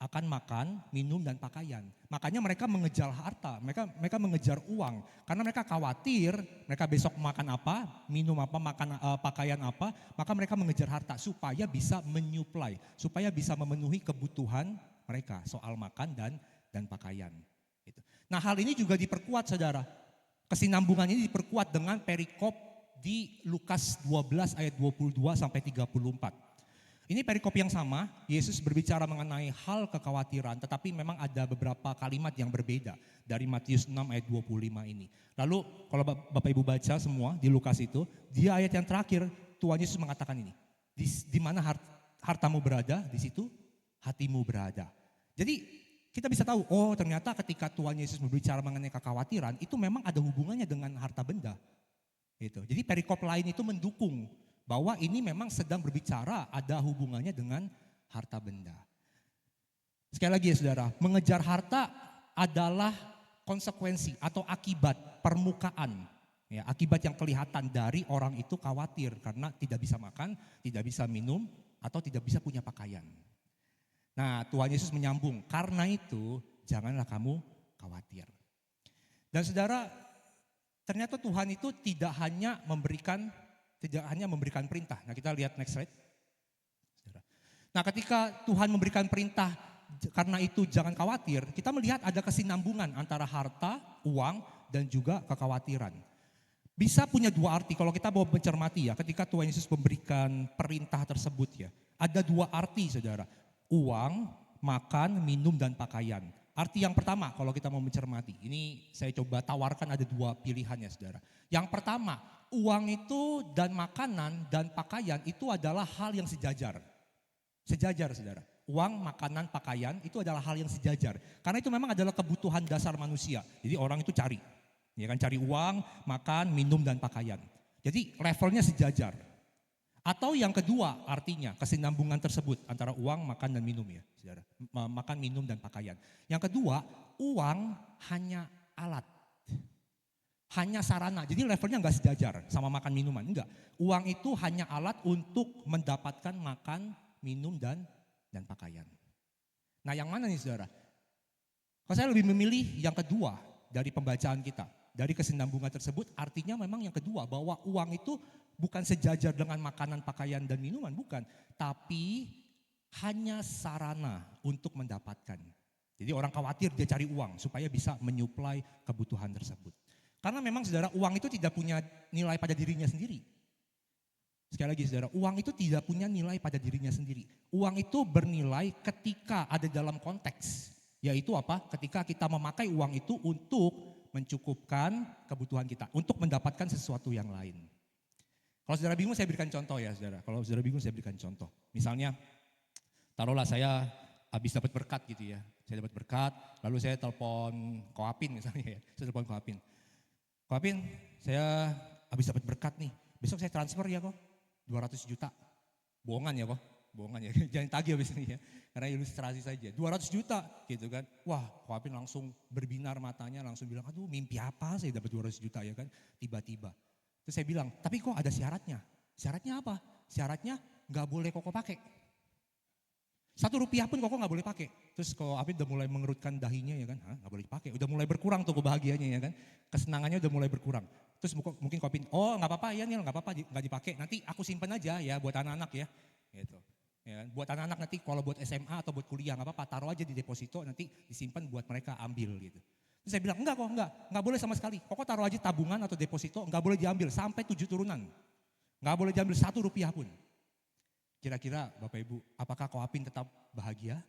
akan makan, minum, dan pakaian. Makanya mereka mengejar harta, mereka mengejar uang. Karena mereka khawatir, mereka besok makan apa, minum apa, pakaian apa, maka mereka mengejar harta supaya bisa menyuplai, supaya bisa memenuhi kebutuhan mereka soal makan dan pakaian. Gitu. Nah hal ini juga diperkuat saudara, kesinambungan ini diperkuat dengan perikop di Lukas 12 ayat 22 sampai 34. Ini perikop yang sama, Yesus berbicara mengenai hal kekhawatiran, tetapi memang ada beberapa kalimat yang berbeda dari Matius 6 ayat 25 ini. Lalu kalau Bapak Ibu baca semua di Lukas itu, di ayat yang terakhir Tuhan Yesus mengatakan ini, di mana hartamu berada, di situ hatimu berada. Jadi kita bisa tahu, oh ternyata ketika Tuhan Yesus berbicara mengenai kekhawatiran, itu memang ada hubungannya dengan harta benda. Gitu. Jadi perikop lain itu mendukung bahwa ini memang sedang berbicara ada hubungannya dengan harta benda. Sekali lagi ya saudara, mengejar harta adalah konsekuensi atau akibat permukaan. Ya, akibat yang kelihatan dari orang itu khawatir karena tidak bisa makan, tidak bisa minum, atau tidak bisa punya pakaian. Nah Tuhan Yesus menyambung, karena itu janganlah kamu khawatir. Dan saudara, ternyata Tuhan itu tidak hanya memberikan perintah. Nah kita lihat next slide. Nah ketika Tuhan memberikan perintah karena itu jangan khawatir, kita melihat ada kesinambungan antara harta, uang, dan juga kekhawatiran. Bisa punya dua arti kalau kita mau mencermati ya ketika Tuhan Yesus memberikan perintah tersebut ya. Ada dua arti saudara, uang, makan, minum, dan pakaian. Arti yang pertama kalau kita mau mencermati, ini saya coba tawarkan ada dua pilihan ya saudara. Yang pertama, uang itu dan makanan dan pakaian itu adalah hal yang sejajar. Sejajar saudara. Uang, makanan, pakaian itu adalah hal yang sejajar. Karena itu memang adalah kebutuhan dasar manusia. Jadi orang itu cari. Ya kan, cari uang, makan, minum, dan pakaian. Jadi levelnya sejajar. Atau yang kedua artinya kesinambungan tersebut antara uang, makan, dan minum ya saudara. Makan, minum, dan pakaian. Yang kedua, uang hanya alat. Hanya sarana, jadi levelnya enggak sejajar sama makan minuman, enggak. Uang itu hanya alat untuk mendapatkan makan, minum, dan pakaian. Nah yang mana nih saudara? Kalau saya lebih memilih yang kedua dari pembacaan kita. Dari kesinambungan tersebut artinya memang yang kedua, bahwa uang itu bukan sejajar dengan makanan, pakaian, dan minuman, bukan. Tapi hanya sarana untuk mendapatkan. Jadi orang khawatir dia cari uang supaya bisa menyuplai kebutuhan tersebut. Karena memang saudara, uang itu tidak punya nilai pada dirinya sendiri. Sekali lagi saudara, uang itu tidak punya nilai pada dirinya sendiri. Uang itu bernilai ketika ada dalam konteks. Yaitu apa? Ketika kita memakai uang itu untuk mencukupkan kebutuhan kita. Untuk mendapatkan sesuatu yang lain. Kalau saudara bingung saya berikan contoh ya saudara. Kalau saudara bingung saya berikan contoh. Misalnya, taruhlah saya habis dapat berkat gitu ya. Saya dapat berkat, lalu saya telepon Koapin misalnya ya. Saya telepon Koapin. Koapin, saya habis dapat berkat nih. Besok saya transfer ya kok. 200 juta. Bohongan ya kok. Bohongan ya. Jangan tagih habis ini ya. Karena ilustrasi saja. 200 juta gitu kan. Wah, Koapin langsung berbinar matanya, langsung bilang, aduh mimpi apa saya dapat 200 juta ya kan. Tiba-tiba. Terus saya bilang, tapi kok ada syaratnya. Syaratnya apa? Syaratnya gak boleh koko pakai. 1 rupiah pun koko gak boleh pakai. Terus kalau Apin udah mulai mengerutkan dahinya ya kan, gak boleh dipakai. Udah mulai berkurang tuh kebahagiaannya ya kan. Kesenangannya udah mulai berkurang. Terus mungkin Kopin, oh gak apa-apa ya Nil, gak apa-apa gak dipakai. Nanti aku simpen aja ya buat anak-anak ya. Gitu. Ya, buat anak-anak nanti kalau buat SMA atau buat kuliah gak apa-apa, taruh aja di deposito nanti disimpan buat mereka ambil gitu. Terus saya bilang, enggak kok, enggak boleh sama sekali. Kok taruh aja tabungan atau deposito, enggak boleh diambil sampai 7 turunan. Enggak boleh diambil 1 rupiah pun. Kira-kira Bapak Ibu, apakah Koapin tetap bahagia?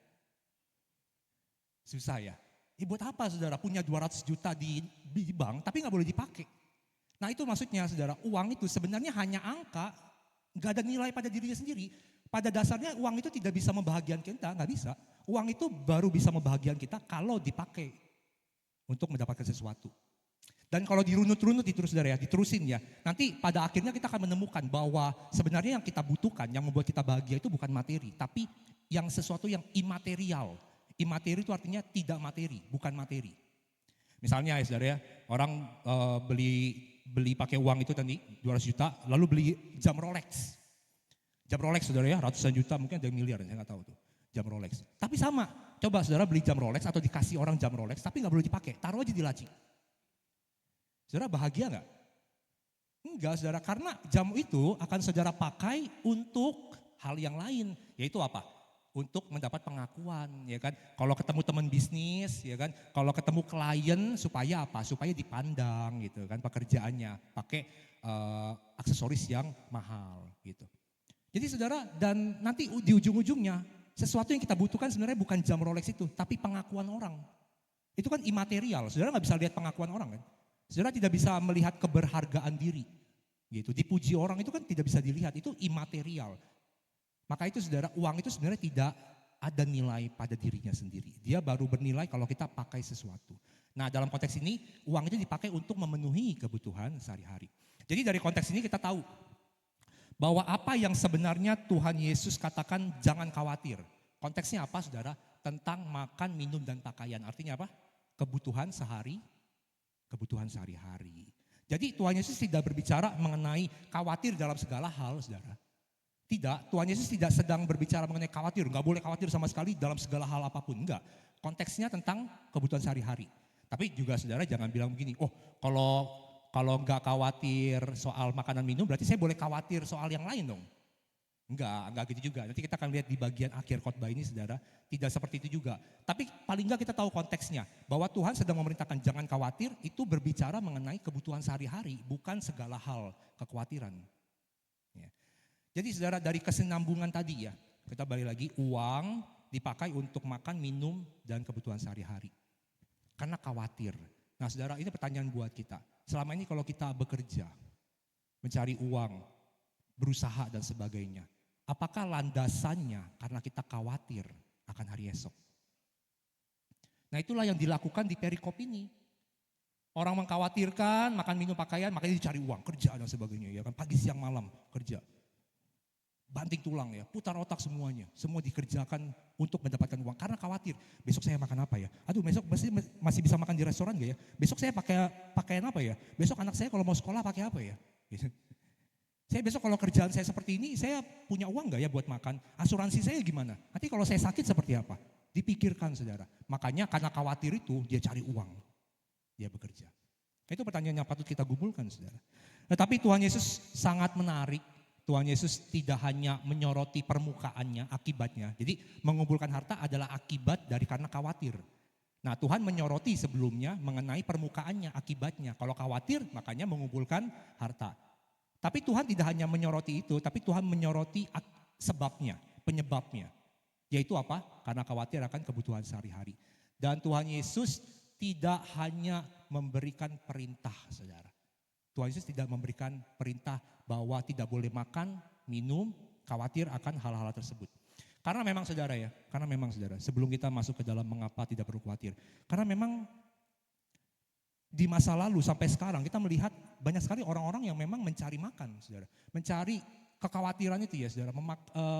Susah ya. Buat apa saudara punya 200 juta di bank tapi enggak boleh dipakai. Nah itu maksudnya saudara, uang itu sebenarnya hanya angka, enggak ada nilai pada dirinya sendiri. Pada dasarnya uang itu tidak bisa membahagiakan kita, enggak bisa. Uang itu baru bisa membahagiakan kita kalau dipakai untuk mendapatkan sesuatu. Dan kalau dirunut-runut itu saudara ya, diterusin ya. Nanti pada akhirnya kita akan menemukan bahwa sebenarnya yang kita butuhkan, yang membuat kita bahagia itu bukan materi. Tapi yang sesuatu yang imaterial. Imateri itu artinya tidak materi, bukan materi. Misalnya ya saudara ya, orang beli pakai uang itu tadi 200 juta, lalu beli jam Rolex. Jam Rolex saudara ya, ratusan juta mungkin ada miliar, saya nggak tahu tuh. Jam Rolex. Tapi sama, coba saudara beli jam Rolex atau dikasih orang jam Rolex, tapi nggak boleh dipakai, taruh aja di laci. Saudara bahagia nggak? Enggak saudara, karena jam itu akan saudara pakai untuk hal yang lain. Yaitu apa? Untuk mendapat pengakuan ya kan. Kalau ketemu teman bisnis ya kan. Kalau ketemu klien supaya apa? Supaya dipandang gitu kan pekerjaannya. Pakai aksesoris yang mahal gitu. Jadi saudara, dan nanti di ujung-ujungnya sesuatu yang kita butuhkan sebenarnya bukan jam Rolex itu. Tapi pengakuan orang. Itu kan imaterial, saudara nggak bisa lihat pengakuan orang kan. Saudara tidak bisa melihat keberhargaan diri. Gitu. Dipuji orang itu kan tidak bisa dilihat, itu imaterial. Maka itu saudara, uang itu sebenarnya tidak ada nilai pada dirinya sendiri. Dia baru bernilai kalau kita pakai sesuatu. Nah dalam konteks ini, uang itu dipakai untuk memenuhi kebutuhan sehari-hari. Jadi dari konteks ini kita tahu bahwa apa yang sebenarnya Tuhan Yesus katakan jangan khawatir. Konteksnya apa saudara? Tentang makan, minum, dan pakaian. Artinya apa? Kebutuhan sehari-hari. Jadi Tuhan Yesus tidak berbicara mengenai khawatir dalam segala hal, saudara. Tidak, Tuhan Yesus tidak sedang berbicara mengenai khawatir. Enggak boleh khawatir sama sekali dalam segala hal apapun, enggak. Konteksnya tentang kebutuhan sehari-hari. Tapi juga saudara jangan bilang begini, oh kalau enggak khawatir soal makanan minum berarti saya boleh khawatir soal yang lain dong. Enggak gitu juga. Nanti kita akan lihat di bagian akhir khotbah ini saudara, tidak seperti itu juga. Tapi paling enggak kita tahu konteksnya, bahwa Tuhan sedang memerintahkan jangan khawatir, itu berbicara mengenai kebutuhan sehari-hari, bukan segala hal kekhawatiran. Ya. Jadi saudara dari kesinambungan tadi ya, kita balik lagi, uang dipakai untuk makan, minum, dan kebutuhan sehari-hari. Karena khawatir. Nah saudara ini pertanyaan buat kita, selama ini kalau kita bekerja, mencari uang, berusaha dan sebagainya, apakah landasannya karena kita khawatir akan hari esok? Nah itulah yang dilakukan di perikop ini. Orang mengkhawatirkan makan minum pakaian, makanya dicari uang, kerja dan sebagainya. Ya kan pagi siang malam kerja. Banting tulang ya, putar otak semuanya. Semua dikerjakan untuk mendapatkan uang karena khawatir. Besok saya makan apa ya? Aduh besok masih bisa makan di restoran gak ya? Besok saya pakai pakaian apa ya? Besok anak saya kalau mau sekolah pakai apa ya? Gitu. Saya besok kalau kerjaan saya seperti ini, saya punya uang gak ya buat makan? Asuransi saya gimana? Nanti kalau saya sakit seperti apa? Dipikirkan saudara. Makanya karena khawatir itu dia cari uang. Dia bekerja. Itu pertanyaan yang patut kita gumulkan saudara. Tetapi Tuhan Yesus sangat menarik. Tuhan Yesus tidak hanya menyoroti permukaannya, akibatnya. Jadi mengumpulkan harta adalah akibat dari karena khawatir. Nah, Tuhan menyoroti sebelumnya mengenai permukaannya, akibatnya. Kalau khawatir, makanya mengumpulkan harta. Tapi Tuhan tidak hanya menyoroti itu, tapi Tuhan menyoroti sebabnya, penyebabnya. Yaitu apa? Karena khawatir akan kebutuhan sehari-hari. Dan Tuhan Yesus tidak hanya memberikan perintah, saudara. Tuhan Yesus tidak memberikan perintah bahwa tidak boleh makan, minum, khawatir akan hal-hal tersebut. Karena memang saudara sebelum kita masuk ke dalam mengapa tidak perlu khawatir. Karena memang di masa lalu sampai sekarang kita melihat banyak sekali orang-orang yang memang mencari makan, saudara. Mencari kekhawatiran itu ya saudara,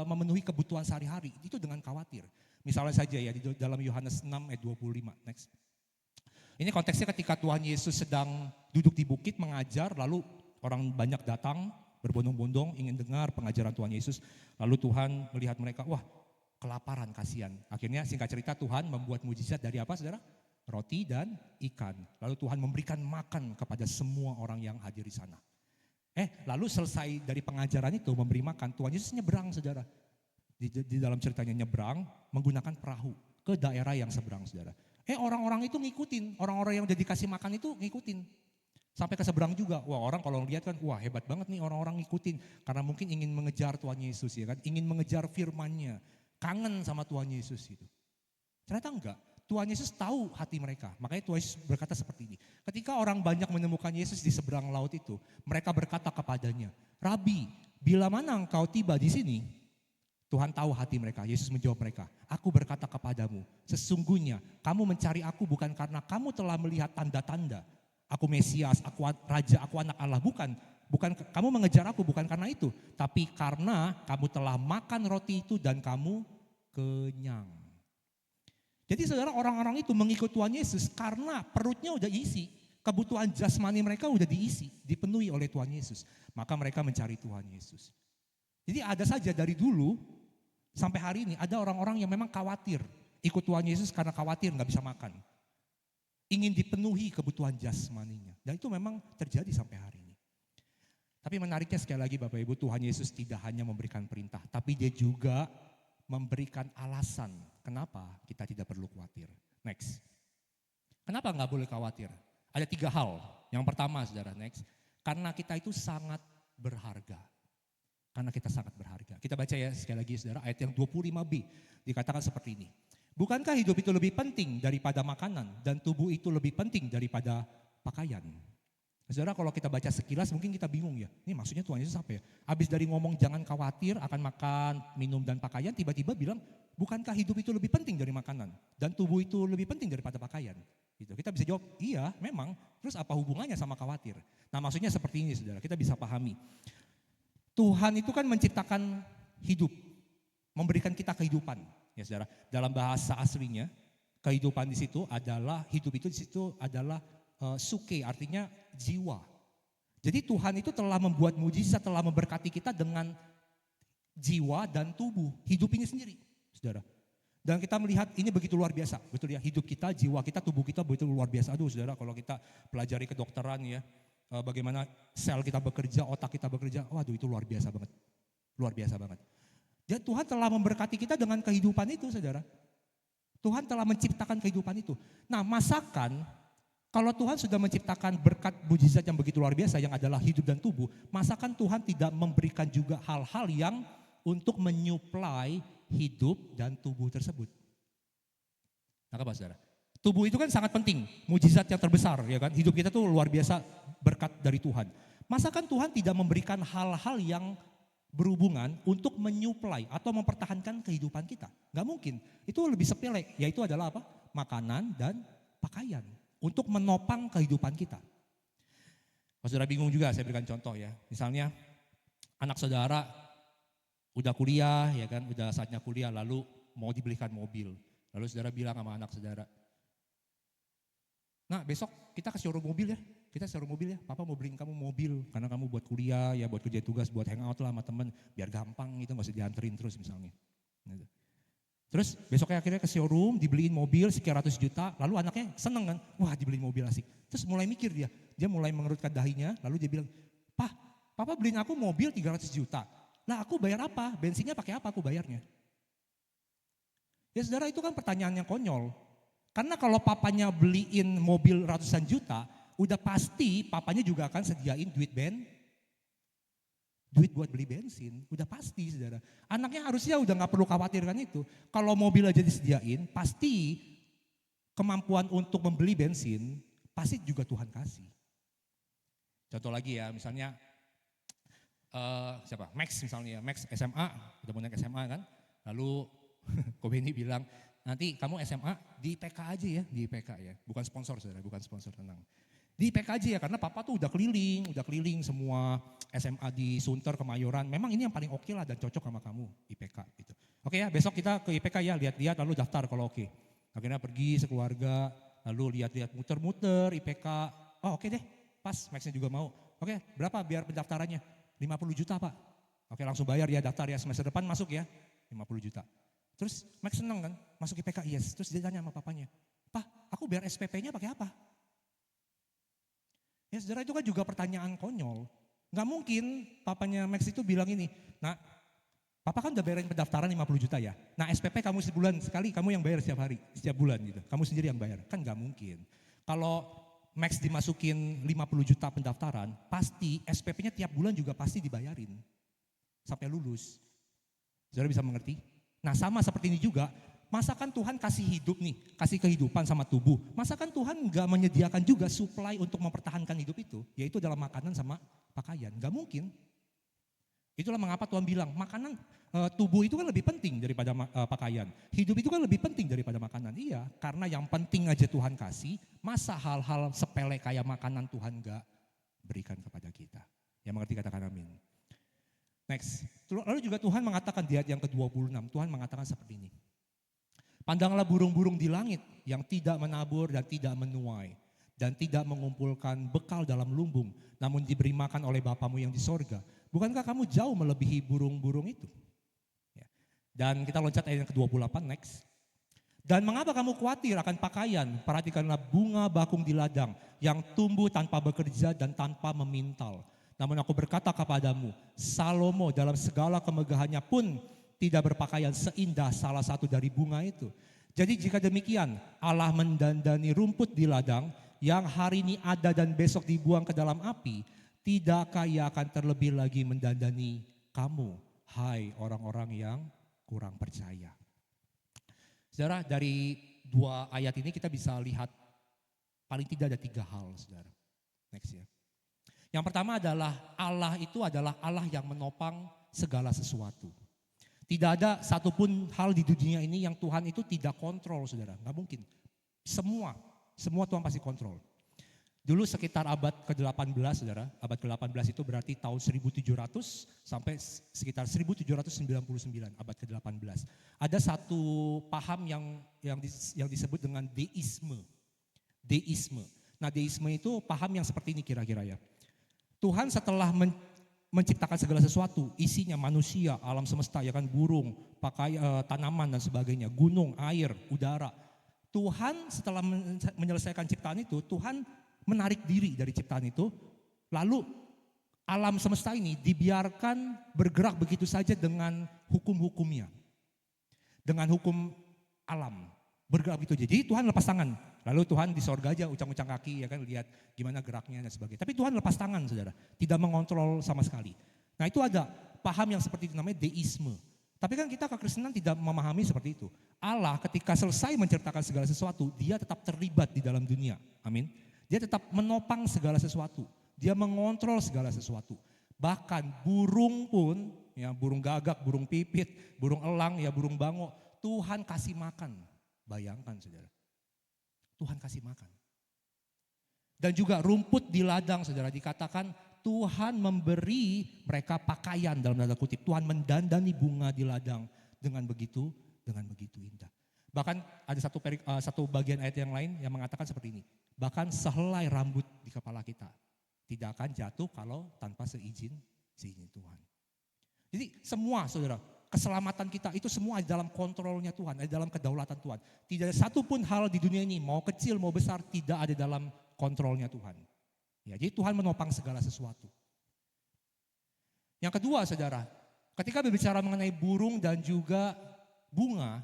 memenuhi kebutuhan sehari-hari, itu dengan khawatir. Misalnya saja ya di dalam Yohanes 6 ayat 25, next. Ini konteksnya ketika Tuhan Yesus sedang duduk di bukit mengajar, lalu orang banyak datang berbondong-bondong ingin dengar pengajaran Tuhan Yesus. Lalu Tuhan melihat mereka, wah kelaparan, kasihan. Akhirnya singkat cerita Tuhan membuat mujizat dari apa saudara? Roti dan ikan. Lalu Tuhan memberikan makan kepada semua orang yang hadir di sana. Lalu selesai dari pengajaran itu memberi makan, Tuhan Yesus nyebrang saudara. Di dalam ceritanya nyebrang menggunakan perahu ke daerah yang seberang saudara. Orang-orang itu ngikutin, orang-orang yang udah dikasih makan itu ngikutin. Sampai ke seberang juga, wah orang kalau lihat kan, wah hebat banget nih orang-orang ngikutin. Karena mungkin ingin mengejar Tuhan Yesus ya kan, ingin mengejar firman-Nya. Kangen sama Tuhan Yesus itu. Ternyata enggak, Tuhan Yesus tahu hati mereka. Makanya Tuhan Yesus berkata seperti ini. Ketika orang banyak menemukan Yesus di seberang laut itu, mereka berkata kepadanya, Rabi, bila mana engkau tiba di sini? Tuhan tahu hati mereka. Yesus menjawab mereka, aku berkata kepadamu, sesungguhnya kamu mencari aku bukan karena kamu telah melihat tanda-tanda. Aku Mesias, aku Raja, aku anak Allah. Bukan kamu mengejar aku bukan karena itu. Tapi karena kamu telah makan roti itu dan kamu kenyang. Jadi saudara, orang-orang itu mengikut Tuhan Yesus karena perutnya udah isi. Kebutuhan jasmani mereka udah diisi, dipenuhi oleh Tuhan Yesus. Maka mereka mencari Tuhan Yesus. Jadi ada saja dari dulu sampai hari ini ada orang-orang yang memang khawatir. Ikut Tuhan Yesus karena khawatir gak bisa makan. Ingin dipenuhi kebutuhan jasmaninya. Dan itu memang terjadi sampai hari ini. Tapi menariknya sekali lagi Bapak Ibu, Tuhan Yesus tidak hanya memberikan perintah. Tapi dia juga memberikan alasan kenapa kita tidak perlu khawatir. Next. Kenapa gak boleh khawatir? Ada 3 hal. Yang pertama saudara, next. Karena kita itu sangat berharga. Karena kita sangat berharga. Kita baca ya sekali lagi saudara, ayat yang 25b. Dikatakan seperti ini. Bukankah hidup itu lebih penting daripada makanan dan tubuh itu lebih penting daripada pakaian? Saudara, kalau kita baca sekilas mungkin kita bingung ya. Ini maksudnya Tuhan Yesus apa ya? Habis dari ngomong jangan khawatir akan makan, minum dan pakaian, tiba-tiba bilang bukankah hidup itu lebih penting dari makanan dan tubuh itu lebih penting daripada pakaian? Gitu. Kita bisa jawab, iya memang. Terus apa hubungannya sama khawatir? Nah maksudnya seperti ini saudara, kita bisa pahami. Tuhan itu kan menciptakan hidup, memberikan kita kehidupan, ya saudara. Dalam bahasa aslinya, kehidupan di situ adalah hidup itu di situ adalah suke, artinya jiwa. Jadi Tuhan itu telah membuat mujizat, telah memberkati kita dengan jiwa dan tubuh, hidup ini sendiri, saudara. Dan kita melihat ini begitu luar biasa, betul ya, hidup kita, jiwa kita, tubuh kita begitu luar biasa. Aduh saudara, kalau kita pelajari kedokteran ya, bagaimana sel kita bekerja, otak kita bekerja, waduh itu luar biasa banget. Luar biasa banget. Dan Tuhan telah memberkati kita dengan kehidupan itu saudara. Tuhan telah menciptakan kehidupan itu. Nah masakan, kalau Tuhan sudah menciptakan berkat mujizat yang begitu luar biasa yang adalah hidup dan tubuh, masakan Tuhan tidak memberikan juga hal-hal yang untuk menyuplai hidup dan tubuh tersebut. Nah apa saudara? Tubuh itu kan sangat penting, mujizat yang terbesar ya kan. Hidup kita tuh luar biasa berkat dari Tuhan. Masakan Tuhan tidak memberikan hal-hal yang berhubungan untuk menyuplai atau mempertahankan kehidupan kita? Gak mungkin, itu lebih sepele, yaitu adalah apa? Makanan dan pakaian untuk menopang kehidupan kita. Kalau saudara bingung juga saya berikan contoh ya. Misalnya anak saudara udah kuliah ya kan, udah saatnya kuliah lalu mau dibelikan mobil. Lalu saudara bilang sama anak saudara, nah besok kita ke showroom mobil ya, kita showroom mobil ya, papa mau beliin kamu mobil karena kamu buat kuliah ya, buat kerja tugas, buat hangout lah sama temen, biar gampang gitu, gak usah dianterin terus misalnya. Gitu. Terus besoknya akhirnya ke showroom, dibeliin mobil sekian ratus juta, lalu anaknya seneng kan, wah dibeliin mobil asik. Terus mulai mikir dia mulai mengerutkan dahinya, lalu dia bilang, papa beliin aku mobil 300 juta, Lah aku bayar apa? Bensinnya pakai apa aku bayarnya? Ya saudara, itu kan pertanyaan yang konyol. Karena kalau papanya beliin mobil ratusan juta, udah pasti papanya juga akan sediain duit buat beli bensin. Udah pasti saudara. Anaknya harusnya udah gak perlu khawatirkan itu. Kalau mobil aja disediain, pasti kemampuan untuk membeli bensin, pasti juga Tuhan kasih. Contoh lagi ya, misalnya siapa? Max misalnya, Max SMA, udah mau naik SMA kan. Lalu Ko Beni bilang, nanti kamu SMA di IPK aja ya, di IPK ya. Bukan sponsor saudara, bukan sponsor, tenang. Di IPK aja ya, karena papa tuh udah keliling semua SMA di Sunter, Kemayoran. Memang ini yang paling oke lah dan cocok sama kamu, IPK gitu. Oke ya, besok kita ke IPK ya, lihat-lihat lalu daftar kalau oke. Akhirnya pergi sekeluarga, lalu lihat-lihat muter-muter IPK. Oh oke deh, pas Maxnya juga mau. Oke, berapa biar pendaftarannya? 50 juta pak. Oke langsung bayar ya, daftar ya, semester depan masuk ya, 50 juta. Terus Max seneng kan, masuk IPK, yes. Terus dia tanya sama papanya, Pak, aku bayar SPP-nya pakai apa? Ya saudara, itu kan juga pertanyaan konyol. Gak mungkin papanya Max itu bilang ini, nah papa kan udah bayarin pendaftaran 50 juta ya. Nah SPP kamu sebulan sekali, kamu yang bayar setiap hari, setiap bulan gitu. Kamu sendiri yang bayar, kan gak mungkin. Kalau Max dimasukin 50 juta pendaftaran, pasti SPP-nya tiap bulan juga pasti dibayarin. Sampai lulus. Saudara bisa mengerti? Nah sama seperti ini juga, masakan Tuhan kasih hidup nih, kasih kehidupan sama tubuh. Masakan Tuhan gak menyediakan juga supply untuk mempertahankan hidup itu, yaitu dalam makanan sama pakaian. Gak mungkin. Itulah mengapa Tuhan bilang, makanan tubuh itu kan lebih penting daripada pakaian. Hidup itu kan lebih penting daripada makanan. Iya, karena yang penting aja Tuhan kasih, masa hal-hal sepele kayak makanan Tuhan gak berikan kepada kita. Yang mengerti katakan amin. Next, lalu juga Tuhan mengatakan di ayat yang ke-26, Tuhan mengatakan seperti ini. Pandanglah burung-burung di langit yang tidak menabur dan tidak menuai dan tidak mengumpulkan bekal dalam lumbung, namun diberi makan oleh Bapamu yang di sorga. Bukankah kamu jauh melebihi burung-burung itu? Ya. Dan kita loncat ayat yang ke-28, next. Dan mengapa kamu khawatir akan pakaian? Perhatikanlah bunga bakung di ladang yang tumbuh tanpa bekerja dan tanpa memintal. Namun aku berkata kepadamu, Salomo dalam segala kemegahannya pun tidak berpakaian seindah salah satu dari bunga itu. Jadi jika demikian, Allah mendandani rumput di ladang yang hari ini ada dan besok dibuang ke dalam api, tidakkah Ia akan terlebih lagi mendandani kamu, hai orang-orang yang kurang percaya. Saudara, dari dua ayat ini kita bisa lihat paling tidak ada 3 hal, saudara. Next ya. Yang pertama adalah Allah itu adalah Allah yang menopang segala sesuatu. Tidak ada satupun hal di dunia ini yang Tuhan itu tidak kontrol, saudara. Gak mungkin. Semua Tuhan pasti kontrol. Dulu sekitar abad ke-18, saudara. Abad ke-18 itu berarti tahun 1700 sampai sekitar 1799, abad ke-18. Ada satu paham yang disebut dengan deisme. Deisme. Nah deisme itu paham yang seperti ini kira-kira ya. Tuhan setelah menciptakan segala sesuatu, isinya manusia, alam semesta, ya kan, burung, tanaman dan sebagainya, gunung, air, udara. Tuhan setelah menyelesaikan ciptaan itu, Tuhan menarik diri dari ciptaan itu, lalu alam semesta ini dibiarkan bergerak begitu saja dengan hukum-hukumnya. Dengan hukum alam, bergerak begitu aja. Jadi Tuhan lepas tangan. Lalu Tuhan di sorga aja ucang-ucang kaki, ya kan, lihat gimana geraknya dan sebagainya. Tapi Tuhan lepas tangan, saudara, tidak mengontrol sama sekali. Nah itu ada paham yang seperti itu, namanya deisme. Tapi kan kita kekristenan tidak memahami seperti itu. Allah ketika selesai menciptakan segala sesuatu, dia tetap terlibat di dalam dunia. Amin. Dia tetap menopang segala sesuatu. Dia mengontrol segala sesuatu. Bahkan burung pun, ya burung gagak, burung pipit, burung elang, ya burung bango, Tuhan kasih makan. Bayangkan saudara. Tuhan kasih makan. Dan juga rumput di ladang, saudara, dikatakan Tuhan memberi mereka pakaian dalam tanda kutip. Tuhan mendandani bunga di ladang dengan begitu indah. Bahkan ada satu bagian ayat yang lain yang mengatakan seperti ini. Bahkan sehelai rambut di kepala kita tidak akan jatuh kalau tanpa seizin Tuhan. Jadi semua, saudara, keselamatan kita itu semua ada dalam kontrolnya Tuhan, ada dalam kedaulatan Tuhan. Tidak ada satupun hal di dunia ini, mau kecil mau besar, tidak ada dalam kontrolnya Tuhan. Ya, jadi Tuhan menopang segala sesuatu. Yang kedua, saudara, ketika berbicara mengenai burung dan juga bunga,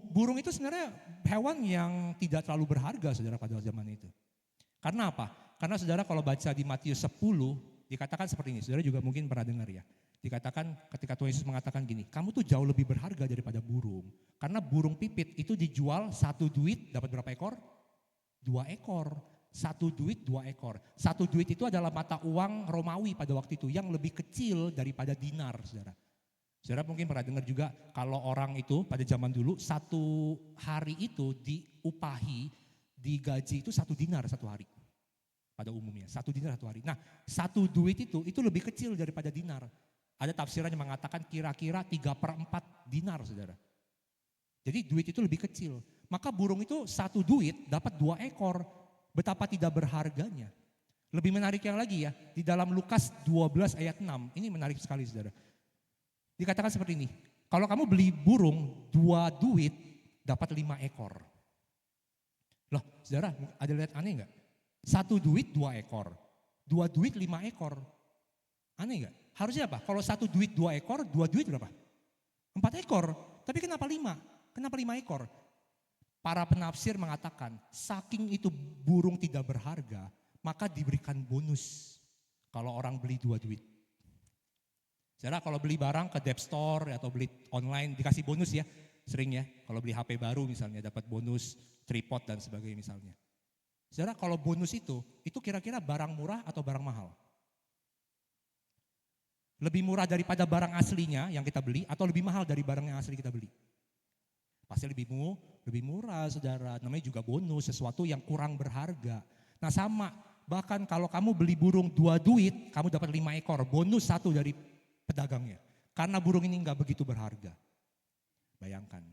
burung itu sebenarnya hewan yang tidak terlalu berharga saudara pada zaman itu. Karena apa? Karena saudara kalau baca di Matius 10 dikatakan seperti ini, saudara juga mungkin pernah dengar ya. Dikatakan ketika Tuhan Yesus mengatakan gini, kamu tuh jauh lebih berharga daripada burung. Karena burung pipit itu dijual 1 duit dapat berapa ekor? 2 ekor. 1 duit 2 ekor. 1 duit itu adalah mata uang Romawi pada waktu itu yang lebih kecil daripada dinar, saudara. Saudara mungkin pernah dengar juga kalau orang itu pada zaman dulu 1 hari itu diupahi, digaji itu 1 dinar 1 hari. Pada umumnya 1 dinar 1 hari. Nah 1 duit itu lebih kecil daripada dinar. Ada tafsiran yang mengatakan kira-kira 3/4 dinar saudara. Jadi duit itu lebih kecil. Maka burung itu 1 duit dapat 2 ekor. Betapa tidak berharganya. Lebih menarik yang lagi ya, di dalam Lukas 12 ayat 6, ini menarik sekali saudara. Dikatakan seperti ini, kalau kamu beli burung 2 duit dapat 5 ekor. Loh saudara ada lihat aneh enggak? 1 duit 2 ekor, 2 duit 5 ekor. Aneh enggak? Harusnya apa? Kalau 1 duit 2 ekor, 2 duit berapa? 4 ekor. Tapi kenapa 5? Kenapa 5 ekor? Para penafsir mengatakan, saking itu burung tidak berharga, maka diberikan bonus kalau orang beli 2 duit. Saudara kalau beli barang ke Dep Store atau beli online dikasih bonus ya, sering ya. Kalau beli HP baru misalnya dapat bonus tripod dan sebagainya misalnya. Saudara kalau bonus itu kira-kira barang murah atau barang mahal? Lebih murah daripada barang aslinya yang kita beli atau lebih mahal dari barang yang asli kita beli? Pasti lebih murah saudara, namanya juga bonus, sesuatu yang kurang berharga. Nah sama, bahkan kalau kamu beli burung 2 duit, kamu dapat 5 ekor, bonus 1 dari pedagangnya. Karena burung ini enggak begitu berharga. Bayangkan.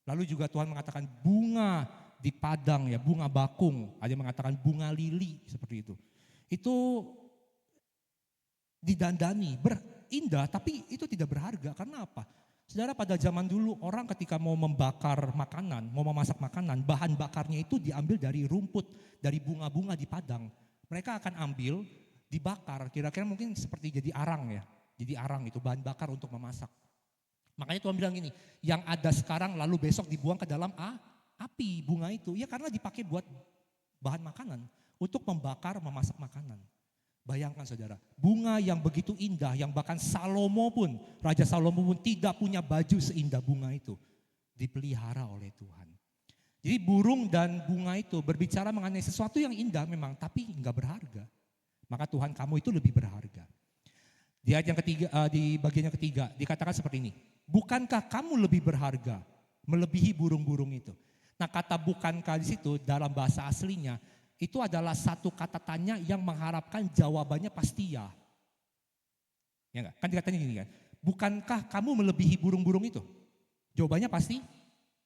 Lalu juga Tuhan mengatakan bunga di padang ya, bunga bakung, ada yang mengatakan bunga lili seperti itu. Itu didandani, berindah tapi itu tidak berharga, karena apa? Saudara pada zaman dulu orang ketika mau membakar makanan, mau memasak makanan, bahan bakarnya itu diambil dari rumput, dari bunga-bunga di padang. Mereka akan ambil, dibakar, kira-kira mungkin seperti jadi arang ya. Jadi arang itu bahan bakar untuk memasak. Makanya Tuhan bilang gini, yang ada sekarang lalu besok dibuang ke dalam api bunga itu. Ya karena dipakai buat bahan makanan, untuk membakar, memasak makanan. Bayangkan saudara, bunga yang begitu indah, yang bahkan Salomo pun, Raja Salomo pun tidak punya baju seindah bunga itu. Dipelihara oleh Tuhan. Jadi burung dan bunga itu berbicara mengenai sesuatu yang indah memang, tapi enggak berharga. Maka Tuhan kamu itu lebih berharga. Di ayat yang ketiga, di bagian yang ketiga, dikatakan seperti ini. Bukankah kamu lebih berharga, melebihi burung-burung itu? Nah kata bukankah di situ dalam bahasa aslinya, itu adalah satu kata tanya yang mengharapkan jawabannya pasti ya. Ya enggak? Kan dikatanya gini kan, bukankah kamu melebihi burung-burung itu? Jawabannya pasti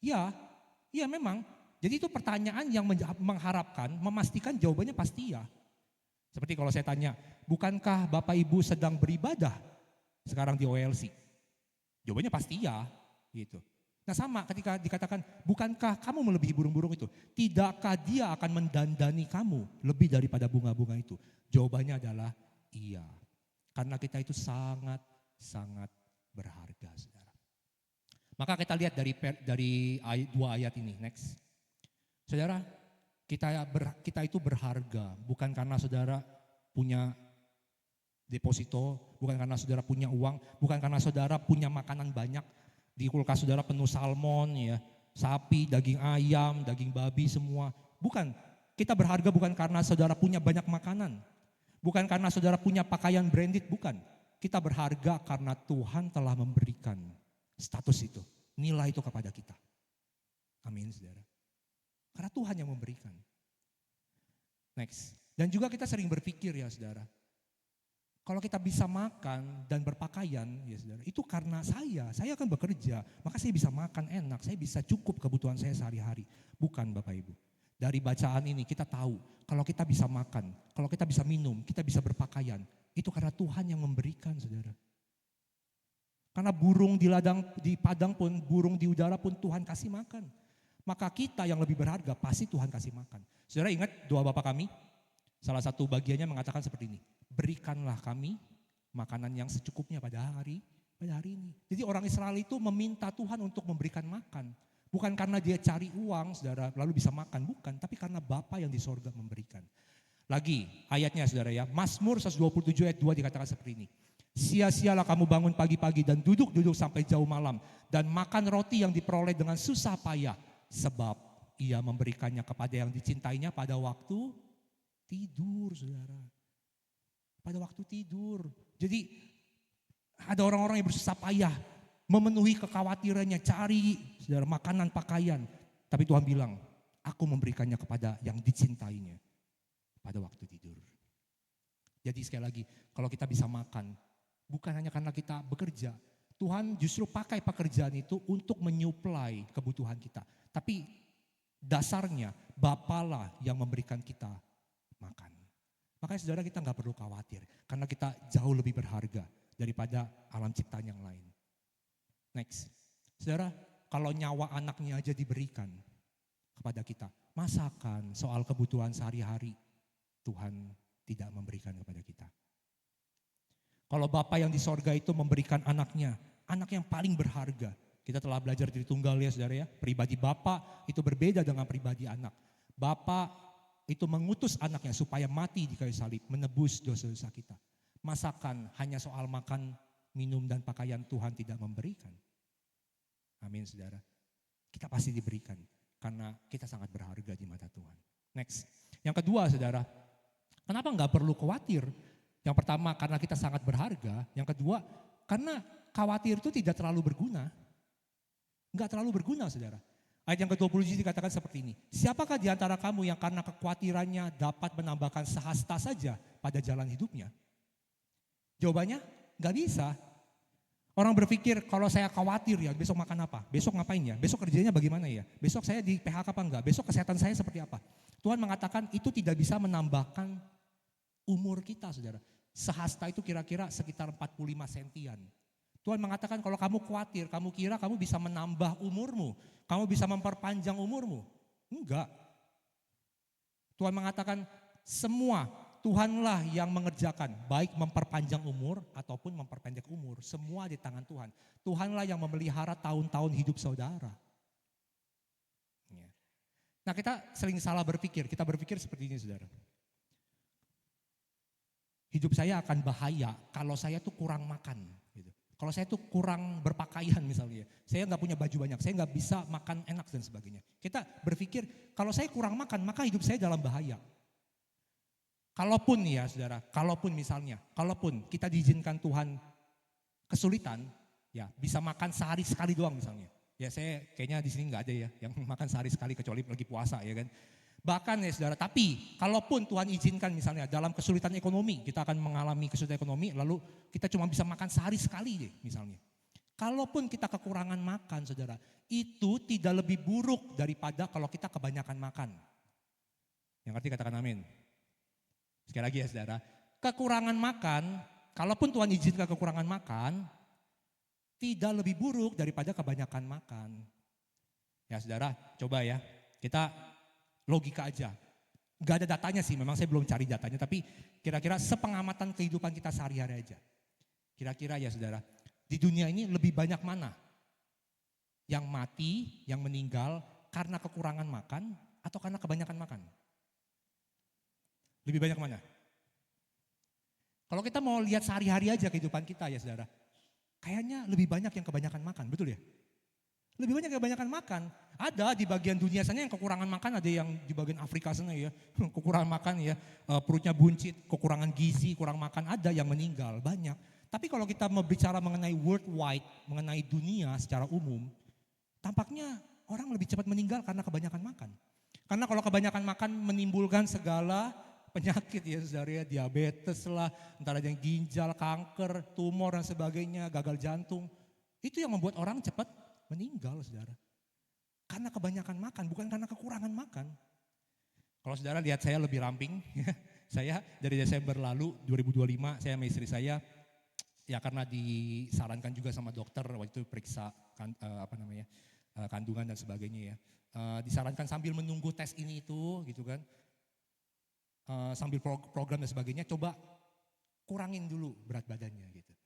ya, iya memang. Jadi itu pertanyaan yang mengharapkan, memastikan jawabannya pasti ya. Seperti kalau saya tanya, bukankah Bapak Ibu sedang beribadah sekarang di OLC? Jawabannya pasti ya, gitu. Nah sama ketika dikatakan, bukankah kamu melebihi burung-burung itu? Tidakkah dia akan mendandani kamu lebih daripada bunga-bunga itu? Jawabannya adalah iya. Karena kita itu sangat berharga saudara. Maka kita lihat dari 2 ayat ini, next. Saudara, kita itu berharga bukan karena saudara punya deposito, bukan karena saudara punya uang, bukan karena saudara punya makanan banyak. Di kulkas saudara penuh salmon ya, sapi, daging ayam, daging babi semua. Bukan, kita berharga bukan karena saudara punya banyak makanan. Bukan karena saudara punya pakaian branded, bukan. Kita berharga karena Tuhan telah memberikan status itu, nilai itu kepada kita. Amin saudara. Karena Tuhan yang memberikan. Next. Dan juga kita sering berpikir ya saudara. Kalau kita bisa makan dan berpakaian ya saudara, itu karena saya akan bekerja, maka saya bisa makan enak, saya bisa cukup kebutuhan saya sehari-hari. Bukan Bapak Ibu. Dari bacaan ini kita tahu, kalau kita bisa makan, kalau kita bisa minum, kita bisa berpakaian, itu karena Tuhan yang memberikan saudara. Karena burung di padang pun, burung di udara pun Tuhan kasih makan. Maka kita yang lebih berharga pasti Tuhan kasih makan. Saudara ingat doa Bapa kami? Salah satu bagiannya mengatakan seperti ini. Berikanlah kami makanan yang secukupnya pada hari ini. Jadi orang Israel itu meminta Tuhan untuk memberikan makan. Bukan karena dia cari uang, saudara, lalu bisa makan. Bukan, tapi karena Bapa yang di sorga memberikan. Lagi ayatnya saudara ya, Mazmur 127 ayat 2 dikatakan seperti ini. Sia-sialah kamu bangun pagi-pagi dan duduk-duduk sampai jauh malam. Dan makan roti yang diperoleh dengan susah payah. Sebab ia memberikannya kepada yang dicintainya pada waktu tidur, saudara. Pada waktu tidur. Jadi ada orang-orang yang bersusah payah memenuhi kekhawatirannya, cari saudara makanan, pakaian. Tapi Tuhan bilang, aku memberikannya kepada yang dicintainya pada waktu tidur. Jadi sekali lagi, kalau kita bisa makan, bukan hanya karena kita bekerja. Tuhan justru pakai pekerjaan itu untuk menyuplai kebutuhan kita. Tapi dasarnya Bapalah yang memberikan kita makan. Makanya saudara kita nggak perlu khawatir. Karena kita jauh lebih berharga daripada alam ciptaan yang lain. Next. Saudara, kalau nyawa anaknya aja diberikan kepada kita. Masakan soal kebutuhan sehari-hari Tuhan tidak memberikan kepada kita. Kalau Bapa yang di sorga itu memberikan anaknya, anak yang paling berharga. Kita telah belajar dari tunggal ya saudara ya. Pribadi Bapa itu berbeda dengan pribadi anak. Bapa itu mengutus anaknya supaya mati di kayu salib, menebus dosa-dosa kita. Masakan hanya soal makan, minum dan pakaian Tuhan tidak memberikan. Amin saudara. Kita pasti diberikan karena kita sangat berharga di mata Tuhan. Next. Yang kedua saudara, kenapa enggak perlu khawatir? Yang pertama karena kita sangat berharga. Yang kedua karena khawatir itu tidak terlalu berguna. Enggak terlalu berguna saudara. Ayat yang ke-27 dikatakan seperti ini. Siapakah di antara kamu yang karena kekhawatirannya dapat menambahkan sehasta saja pada jalan hidupnya? Jawabannya enggak bisa. Orang berpikir kalau saya khawatir ya besok makan apa? Besok ngapain ya? Besok kerjanya bagaimana ya? Besok saya di PHK apa enggak? Besok kesehatan saya seperti apa? Tuhan mengatakan itu tidak bisa menambahkan umur kita saudara. Sehasta itu kira-kira sekitar 45 sentian. Tuhan mengatakan kalau kamu khawatir, kamu kira kamu bisa menambah umurmu. Kamu bisa memperpanjang umurmu. Enggak. Tuhan mengatakan semua Tuhanlah yang mengerjakan. Baik memperpanjang umur ataupun memperpendek umur. Semua di tangan Tuhan. Tuhanlah yang memelihara tahun-tahun hidup saudara. Nah kita sering salah berpikir. Kita berpikir seperti ini saudara. Hidup saya akan bahaya kalau saya tuh kurang makan. Gitu. Kalau saya tuh kurang berpakaian misalnya, saya nggak punya baju banyak, saya nggak bisa makan enak dan sebagainya. Kita berpikir kalau saya kurang makan maka hidup saya dalam bahaya. Kalaupun ya saudara, kalaupun kita diizinkan Tuhan kesulitan, ya bisa makan sehari sekali doang misalnya. Ya saya kayaknya di sini nggak ada ya yang makan sehari sekali kecuali lagi puasa ya kan. Bahkan ya saudara, tapi kalaupun Tuhan izinkan misalnya dalam kesulitan ekonomi, kita akan mengalami kesulitan ekonomi lalu kita cuma bisa makan sehari sekali deh misalnya. Kalaupun kita kekurangan makan saudara, itu tidak lebih buruk daripada kalau kita kebanyakan makan. Yang ngerti katakan amin. Sekali lagi ya saudara, kekurangan makan, kalaupun Tuhan izinkan kekurangan makan, tidak lebih buruk daripada kebanyakan makan. Ya saudara, coba ya, kita logika aja. Gak ada datanya sih, memang saya belum cari datanya, tapi kira-kira sepengamatan kehidupan kita sehari-hari aja. Kira-kira ya saudara, di dunia ini lebih banyak mana? Yang mati, yang meninggal karena kekurangan makan atau karena kebanyakan makan? Lebih banyak mana? Kalau kita mau lihat sehari-hari aja kehidupan kita ya saudara, kayaknya lebih banyak yang kebanyakan makan, betul ya? Lebih banyak yang kebanyakan makan. Ada di bagian dunia sana yang kekurangan makan, ada yang di bagian Afrika sana ya, kekurangan makan ya, perutnya buncit, kekurangan gizi, kurang makan, ada yang meninggal, banyak. Tapi kalau kita berbicara mengenai worldwide, mengenai dunia secara umum, tampaknya orang lebih cepat meninggal karena kebanyakan makan. Karena kalau kebanyakan makan menimbulkan segala penyakit ya saudara ya, diabetes lah, entar ada yang ginjal, kanker, tumor dan sebagainya, gagal jantung. Itu yang membuat orang cepat meninggal saudara. Karena kebanyakan makan, bukan karena kekurangan makan. Kalau saudara lihat saya lebih ramping, saya dari Desember lalu 2025 saya sama istri saya, ya karena disarankan juga sama dokter waktu itu periksa kandungan dan sebagainya ya. Disarankan sambil menunggu tes ini itu gitu kan. Sambil program dan sebagainya, coba kurangin dulu berat badannya gitu.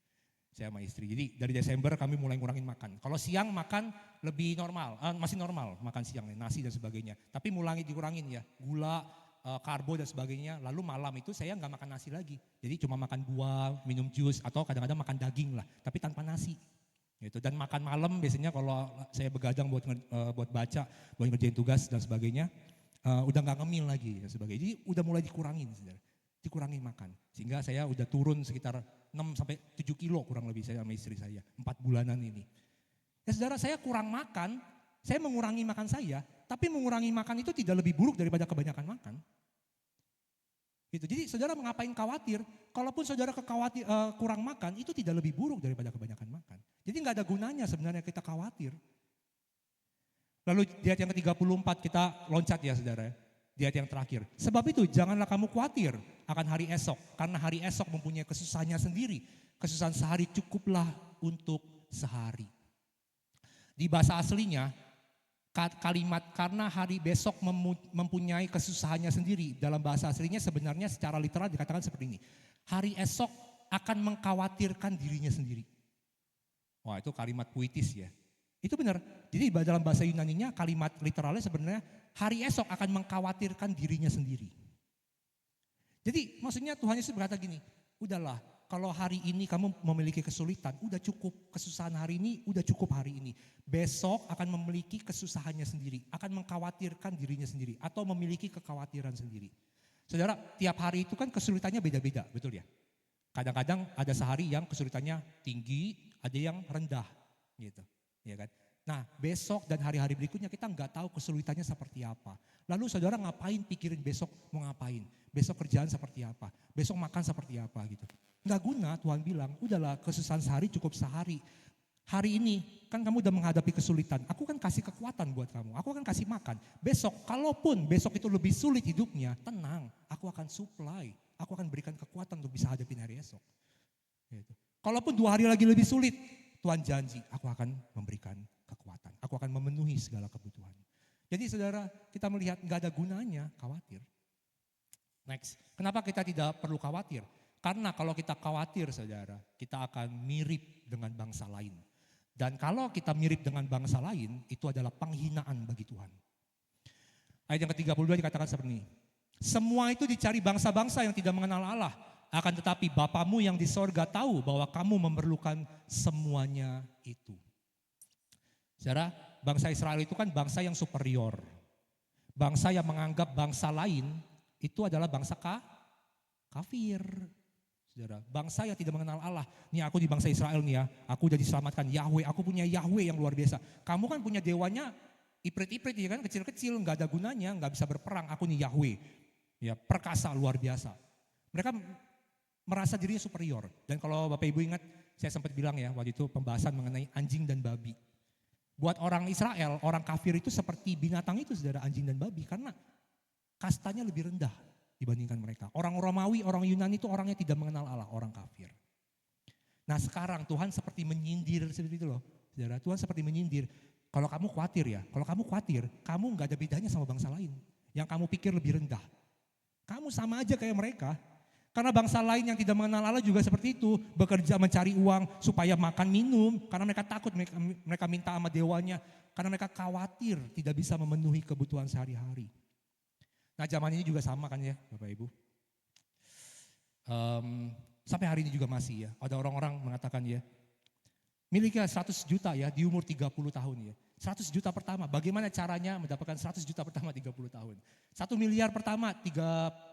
Saya sama istri. Jadi dari Desember kami mulai ngurangin makan. Kalau siang makan lebih normal, masih normal makan siang, nasi dan sebagainya. Tapi mulai dikurangin ya, gula, karbo dan sebagainya. Lalu malam itu saya nggak makan nasi lagi. Jadi cuma makan buah, minum jus atau kadang-kadang makan daging lah, tapi tanpa nasi. Gitu. Dan makan malam biasanya kalau saya begadang buat baca, buat ngerjain tugas dan sebagainya, udah nggak ngemil lagi dan sebagainya. Jadi udah mulai dikurangin, saudara. Dikurangin makan. Sehingga saya udah turun sekitar 6 sampai 7 kilo kurang lebih saya sama istri saya. 4 bulanan ini. Ya saudara, saya kurang makan, saya mengurangi makan saya, tapi mengurangi makan itu tidak lebih buruk daripada kebanyakan makan. Gitu. Jadi saudara mengapain khawatir? Kalaupun saudara kurang makan, itu tidak lebih buruk daripada kebanyakan makan. Jadi nggak ada gunanya sebenarnya kita khawatir. Lalu di ayat yang ke-34 kita loncat ya saudara ya. Di ayat yang terakhir. Sebab itu janganlah kamu khawatir akan hari esok. Karena hari esok mempunyai kesusahannya sendiri. Kesusahan sehari cukuplah untuk sehari. Di bahasa aslinya kalimat karena hari besok mempunyai kesusahannya sendiri. Dalam bahasa aslinya sebenarnya secara literal dikatakan seperti ini. Hari esok akan mengkhawatirkan dirinya sendiri. Wah itu kalimat puitis ya. Itu benar. Jadi dalam bahasa Yunaninya kalimat literalnya sebenarnya hari esok akan mengkhawatirkan dirinya sendiri. Jadi maksudnya Tuhan Yesus berkata gini, udahlah kalau hari ini kamu memiliki kesulitan, udah cukup kesusahan hari ini, udah cukup hari ini. Besok akan memiliki kesusahannya sendiri, akan mengkhawatirkan dirinya sendiri atau memiliki kekhawatiran sendiri. Saudara, tiap hari itu kan kesulitannya beda-beda, betul ya? Kadang-kadang ada sehari yang kesulitannya tinggi, ada yang rendah gitu. Ya kan? Nah besok dan hari-hari berikutnya kita nggak tahu kesulitannya seperti apa. Lalu saudara ngapain pikirin besok mau ngapain? Besok kerjaan seperti apa? Besok makan seperti apa gitu. Nggak guna Tuhan bilang, udahlah kesusahan sehari cukup sehari. Hari ini kan kamu udah menghadapi kesulitan, aku kan kasih kekuatan buat kamu, aku akan kasih makan. Besok, kalaupun besok itu lebih sulit hidupnya, tenang, aku akan supply, aku akan berikan kekuatan untuk bisa hadapin hari esok. Gitu. Kalaupun 2 hari lagi lebih sulit, Tuhan janji, aku akan memberikan kekuatan. Aku akan memenuhi segala kebutuhan. Jadi saudara, kita melihat gak ada gunanya khawatir. Next, kenapa kita tidak perlu khawatir? Karena kalau kita khawatir saudara, kita akan mirip dengan bangsa lain. Dan kalau kita mirip dengan bangsa lain, itu adalah penghinaan bagi Tuhan. Ayat yang ke-32 dikatakan seperti ini. Semua itu dicari bangsa-bangsa yang tidak mengenal Allah. Akan tetapi Bapamu yang di sorga tahu bahwa kamu memerlukan semuanya itu. Saudara, bangsa Israel itu kan bangsa yang superior. Bangsa yang menganggap bangsa lain itu adalah bangsa kafir. Saudara, bangsa yang tidak mengenal Allah. Nih aku di bangsa Israel nih ya, aku udah diselamatkan Yahweh, aku punya Yahweh yang luar biasa. Kamu kan punya dewanya iprit-iprit ya kan, kecil-kecil, gak ada gunanya, gak bisa berperang. Aku nih Yahweh, ya perkasa luar biasa. Mereka merasa dirinya superior. Dan kalau Bapak Ibu ingat, saya sempat bilang ya waktu itu pembahasan mengenai anjing dan babi. Buat orang Israel, orang kafir itu seperti binatang itu saudara, anjing dan babi. Karena kastanya lebih rendah dibandingkan mereka. Orang Romawi, orang Yunani itu orangnya tidak mengenal Allah, orang kafir. Nah sekarang Tuhan seperti menyindir seperti itu loh. Saudara, Tuhan seperti menyindir. Kalau kamu khawatir ya, kalau kamu khawatir, kamu gak ada bedanya sama bangsa lain. Yang kamu pikir lebih rendah. Kamu sama aja kayak mereka. Karena bangsa lain yang tidak mengenal Allah juga seperti itu. Bekerja mencari uang supaya makan minum. Karena mereka takut mereka minta sama dewanya. Karena mereka khawatir tidak bisa memenuhi kebutuhan sehari-hari. Nah zaman ini juga sama kan ya Bapak Ibu. Sampai hari ini juga masih ya. Ada orang-orang mengatakan ya. Miliknya 100 juta ya di umur 30 tahun ya. 100 juta pertama, bagaimana caranya mendapatkan 100 juta pertama 30 tahun. 1 miliar pertama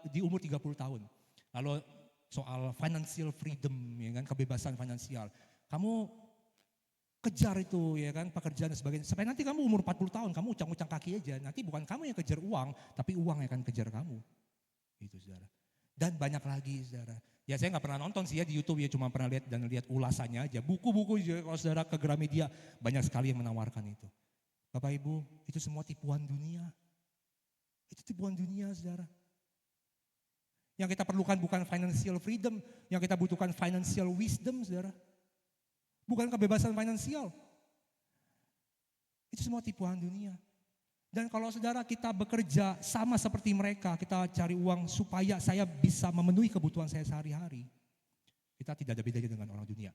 di umur 30 tahun. Lalu soal financial freedom, ya kan, kebebasan finansial. Kamu kejar itu ya kan, pekerjaan dan sebagainya. Sampai nanti kamu umur 40 tahun, kamu ucang-ucang kaki aja. Nanti bukan kamu yang kejar uang, tapi uang yang akan kejar kamu. Itu saudara. Dan banyak lagi saudara. Ya saya gak pernah nonton sih ya di YouTube ya, cuma pernah lihat ulasannya aja. Buku-buku juga kalau saudara ke Gramedia, banyak sekali yang menawarkan itu. Bapak Ibu, itu semua tipuan dunia. Itu tipuan dunia saudara. Yang kita perlukan bukan financial freedom, yang kita butuhkan financial wisdom, saudara. Bukan kebebasan finansial. Itu semua tipuan dunia. Dan kalau saudara kita bekerja sama seperti mereka, kita cari uang supaya saya bisa memenuhi kebutuhan saya sehari-hari. Kita tidak ada bedanya dengan orang dunia.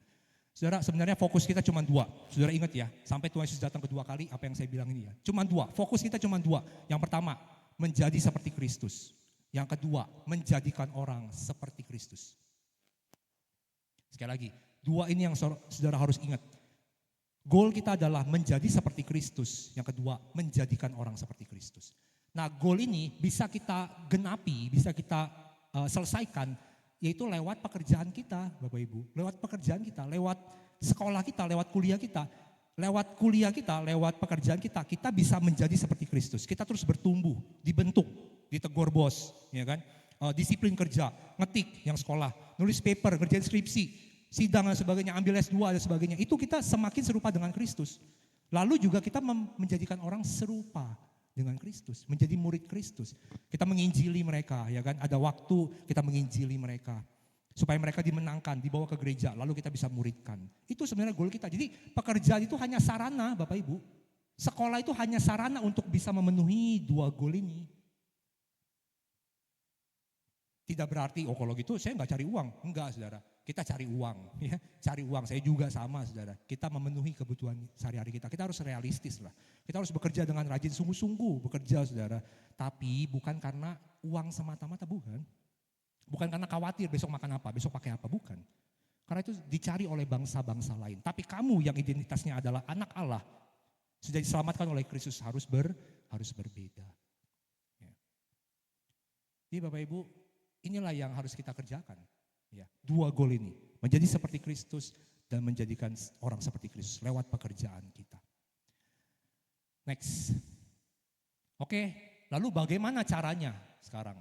Saudara, sebenarnya fokus kita cuma dua. Saudara ingat ya, sampai Tuhan Yesus datang kedua kali, apa yang saya bilang ini ya. Cuma dua, fokus kita cuma dua. Yang pertama, menjadi seperti Kristus. Yang kedua, menjadikan orang seperti Kristus. Sekali lagi, dua ini yang saudara harus ingat. Goal kita adalah menjadi seperti Kristus. Yang kedua, menjadikan orang seperti Kristus. Nah, goal ini bisa kita genapi, bisa kita selesaikan, yaitu lewat pekerjaan kita, Bapak Ibu. Lewat pekerjaan kita, lewat sekolah kita, lewat kuliah kita. Lewat kuliah kita, lewat pekerjaan kita, kita bisa menjadi seperti Kristus. Kita terus bertumbuh, dibentuk, ditegur bos, ya kan? Disiplin kerja, ngetik yang sekolah, nulis paper, kerjaan skripsi, sidang dan sebagainya, ambil S2 dan sebagainya. Itu kita semakin serupa dengan Kristus. Lalu juga kita menjadikan orang serupa dengan Kristus, menjadi murid Kristus. Kita menginjili mereka, ya kan? Ada waktu kita menginjili mereka supaya mereka dimenangkan, dibawa ke gereja, lalu kita bisa muridkan. Itu sebenarnya goal kita. Jadi pekerjaan itu hanya sarana, Bapak Ibu. Sekolah itu hanya sarana untuk bisa memenuhi dua goal ini. Tidak berarti, oh kalau gitu saya nggak cari uang. Enggak, saudara. Kita cari uang, ya, cari uang. Saya juga sama, saudara. Kita memenuhi kebutuhan sehari-hari kita. Kita harus realistis lah. Kita harus bekerja dengan rajin, sungguh-sungguh bekerja, saudara. Tapi bukan karena uang semata-mata, bukan. Bukan karena khawatir besok makan apa, besok pakai apa, bukan. Karena itu dicari oleh bangsa-bangsa lain. Tapi kamu yang identitasnya adalah anak Allah, sudah diselamatkan oleh Kristus, harus berbeda. Ya. Jadi Bapak Ibu, inilah yang harus kita kerjakan. Ya, dua goal ini, menjadi seperti Kristus dan menjadikan orang seperti Kristus lewat pekerjaan kita. Next. Oke, lalu bagaimana caranya sekarang?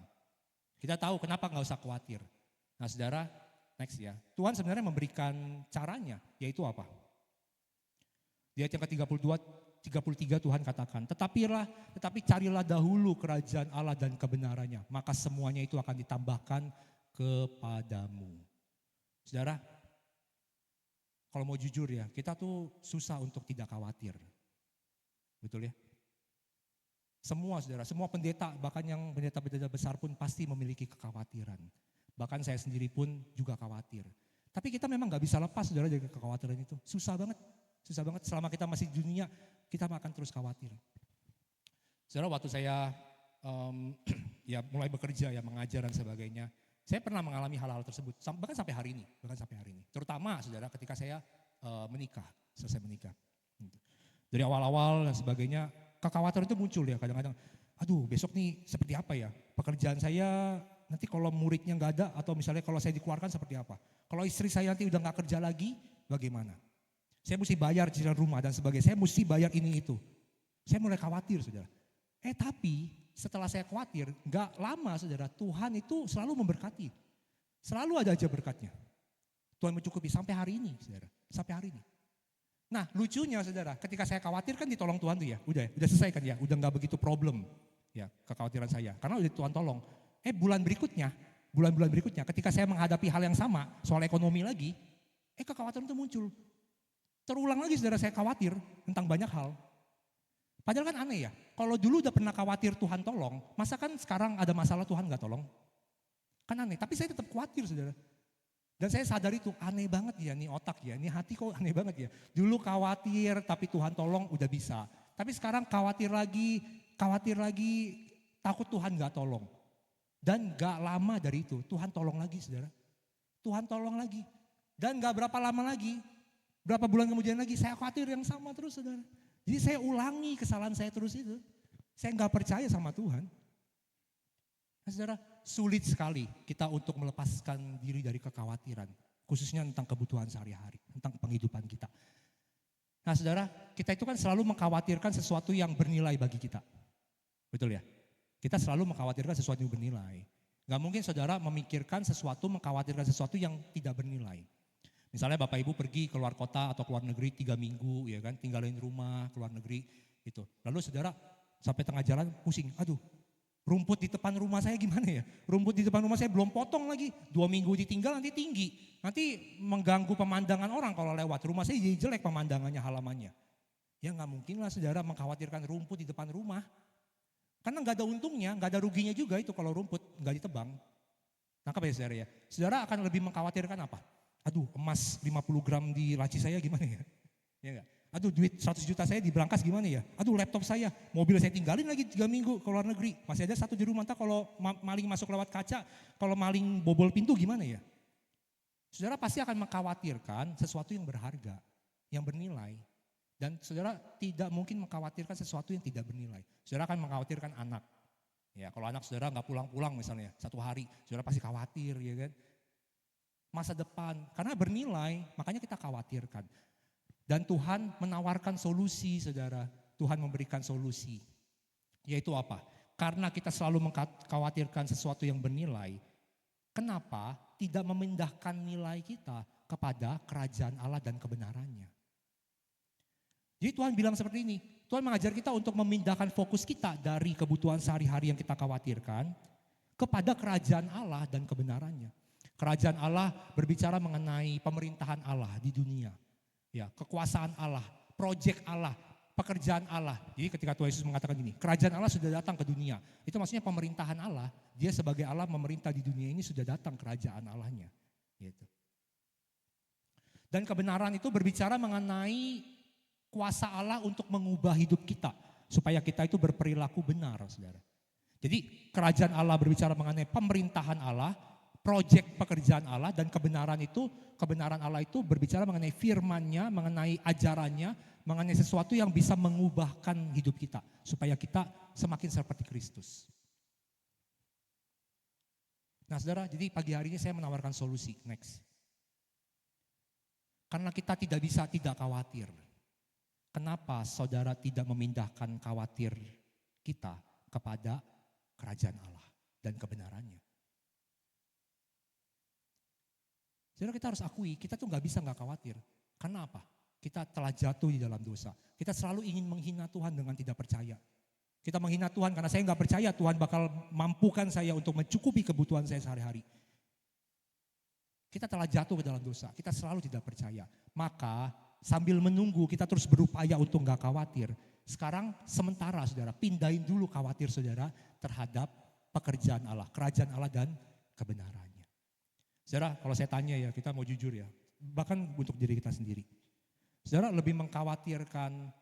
Kita tahu kenapa nggak usah khawatir. Nah saudara, next ya. Tuhan sebenarnya memberikan caranya, yaitu apa? Di ayat yang ke-32, 33 Tuhan katakan, tetapi carilah dahulu kerajaan Allah dan kebenarannya, maka semuanya itu akan ditambahkan kepadamu. Saudara, kalau mau jujur ya, kita tuh susah untuk tidak khawatir. Betul ya? Semua saudara, semua pendeta, bahkan yang pendeta-pendeta besar pun pasti memiliki kekhawatiran. Bahkan saya sendiri pun juga khawatir. Tapi kita memang gak bisa lepas saudara dari kekhawatiran itu. Susah banget. Selama kita masih di dunia, kita akan terus khawatir. Saudara, waktu saya ya mulai bekerja, ya mengajar dan sebagainya, saya pernah mengalami hal-hal tersebut, bahkan sampai hari ini. Terutama saudara ketika saya selesai menikah. Dari awal-awal dan sebagainya, kekhawatiran itu muncul ya kadang-kadang. Aduh besok nih seperti apa ya, pekerjaan saya nanti kalau muridnya gak ada, atau misalnya kalau saya dikeluarkan seperti apa. Kalau istri saya nanti udah gak kerja lagi, bagaimana? Saya mesti bayar cicilan rumah dan sebagainya, saya mesti bayar ini itu. Saya mulai khawatir saudara. Tapi setelah saya khawatir, gak lama saudara, Tuhan itu selalu memberkati. Selalu ada aja berkatnya. Tuhan mencukupi sampai hari ini saudara, sampai hari ini. Nah lucunya saudara, ketika saya khawatir kan ditolong Tuhan tuh ya, udah selesai kan ya, udah gak begitu problem ya kekhawatiran saya. Karena udah Tuhan tolong. Bulan berikutnya ketika saya menghadapi hal yang sama, soal ekonomi lagi, kekhawatiran itu muncul. Terulang lagi saudara, saya khawatir tentang banyak hal. Padahal kan aneh ya, kalau dulu udah pernah khawatir Tuhan tolong, masa kan sekarang ada masalah Tuhan gak tolong? Kan aneh, tapi saya tetap khawatir saudara. Dan saya sadar itu aneh banget ya, nih otak ya, nih hati kok aneh banget ya. Dulu khawatir tapi Tuhan tolong udah bisa. Tapi sekarang khawatir lagi, takut Tuhan gak tolong. Dan gak lama dari itu, Tuhan tolong lagi saudara. Tuhan tolong lagi. Dan gak berapa lama lagi, berapa bulan kemudian lagi, saya khawatir yang sama terus saudara. Jadi saya ulangi kesalahan saya terus itu. Saya gak percaya sama Tuhan. Nah, saudara, sulit sekali kita untuk melepaskan diri dari kekhawatiran. Khususnya tentang kebutuhan sehari-hari, tentang penghidupan kita. Nah saudara, kita itu kan selalu mengkhawatirkan sesuatu yang bernilai bagi kita. Betul ya? Kita selalu mengkhawatirkan sesuatu yang bernilai. Gak mungkin saudara mengkhawatirkan sesuatu yang tidak bernilai. Misalnya Bapak Ibu pergi keluar kota atau keluar negeri 3 minggu, ya kan, tinggalin rumah, keluar negeri, gitu. Lalu saudara sampai tengah jalan pusing, aduh rumput di depan rumah saya gimana ya? Rumput di depan rumah saya belum potong lagi, 2 minggu ditinggal nanti tinggi. Nanti mengganggu pemandangan orang kalau lewat, rumah saya jadi jelek pemandangannya, halamannya. Ya gak mungkin lah saudara mengkhawatirkan rumput di depan rumah. Karena gak ada untungnya, gak ada ruginya juga itu kalau rumput gak ditebang. Nangkap ya saudara ya? Saudara akan lebih mengkhawatirkan apa? aduh emas 50 gram di laci saya gimana ya? Ya enggak? Aduh duit 100 juta saya di berangkas gimana ya? Aduh laptop saya, mobil saya tinggalin lagi 3 minggu ke luar negeri. Masih ada satu di rumah, entah kalau maling masuk lewat kaca, kalau maling bobol pintu gimana ya? Saudara pasti akan mengkhawatirkan sesuatu yang berharga, yang bernilai. Dan saudara tidak mungkin mengkhawatirkan sesuatu yang tidak bernilai. Saudara akan mengkhawatirkan anak. Ya, kalau anak saudara nggak pulang-pulang misalnya 1 hari, saudara pasti khawatir ya kan. Masa depan, karena bernilai, makanya kita khawatirkan. Dan Tuhan menawarkan solusi saudara, Tuhan memberikan solusi. Yaitu apa? Karena kita selalu mengkhawatirkan sesuatu yang bernilai, kenapa tidak memindahkan nilai kita kepada kerajaan Allah dan kebenarannya? Jadi Tuhan bilang seperti ini, Tuhan mengajar kita untuk memindahkan fokus kita dari kebutuhan sehari-hari yang kita khawatirkan kepada kerajaan Allah dan kebenarannya. Kerajaan Allah berbicara mengenai pemerintahan Allah di dunia. Ya, kekuasaan Allah, proyek Allah, pekerjaan Allah. Jadi ketika Tuhan Yesus mengatakan gini, kerajaan Allah sudah datang ke dunia. Itu maksudnya pemerintahan Allah, dia sebagai Allah memerintah di dunia ini sudah datang kerajaan Allahnya. Gitu. Dan kebenaran itu berbicara mengenai kuasa Allah untuk mengubah hidup kita. Supaya kita itu berperilaku benar, saudara. Jadi kerajaan Allah berbicara mengenai pemerintahan Allah, proyek pekerjaan Allah, dan kebenaran Allah itu berbicara mengenai firman-Nya, mengenai ajarannya, mengenai sesuatu yang bisa mengubahkan hidup kita. Supaya kita semakin seperti Kristus. Nah saudara, jadi pagi hari ini saya menawarkan solusi, next. Karena kita tidak bisa tidak khawatir. Kenapa saudara tidak memindahkan khawatir kita kepada kerajaan Allah dan kebenarannya? Saudara, kita harus akui, kita tuh gak bisa gak khawatir. Karena apa? Kita telah jatuh di dalam dosa. Kita selalu ingin menghina Tuhan dengan tidak percaya. Kita menghina Tuhan karena saya gak percaya Tuhan bakal mampukan saya untuk mencukupi kebutuhan saya sehari-hari. Kita telah jatuh ke dalam dosa, kita selalu tidak percaya. Maka sambil menunggu kita terus berupaya untuk gak khawatir. Sekarang sementara saudara, pindahin dulu khawatir saudara terhadap pekerjaan Allah, kerajaan Allah dan kebenarannya. Saudara, kalau saya tanya ya, kita mau jujur ya, bahkan untuk diri kita sendiri. Saudara lebih mengkhawatirkan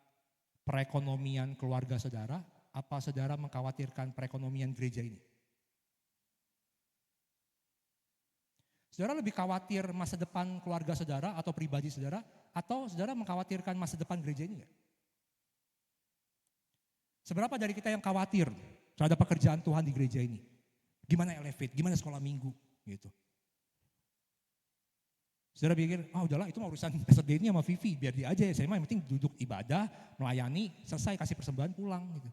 perekonomian keluarga saudara, apa saudara mengkhawatirkan perekonomian gereja ini? Saudara lebih khawatir masa depan keluarga saudara atau pribadi saudara, atau saudara mengkhawatirkan masa depan gereja ini? Seberapa dari kita yang khawatir terhadap pekerjaan Tuhan di gereja ini? Gimana elevate, gimana sekolah minggu gitu. Saudara pikir, udahlah itu urusan Pastor Denny sama Vivi, biar dia aja ya, saya mah yang penting duduk ibadah, melayani, selesai kasih persembahan pulang gitu.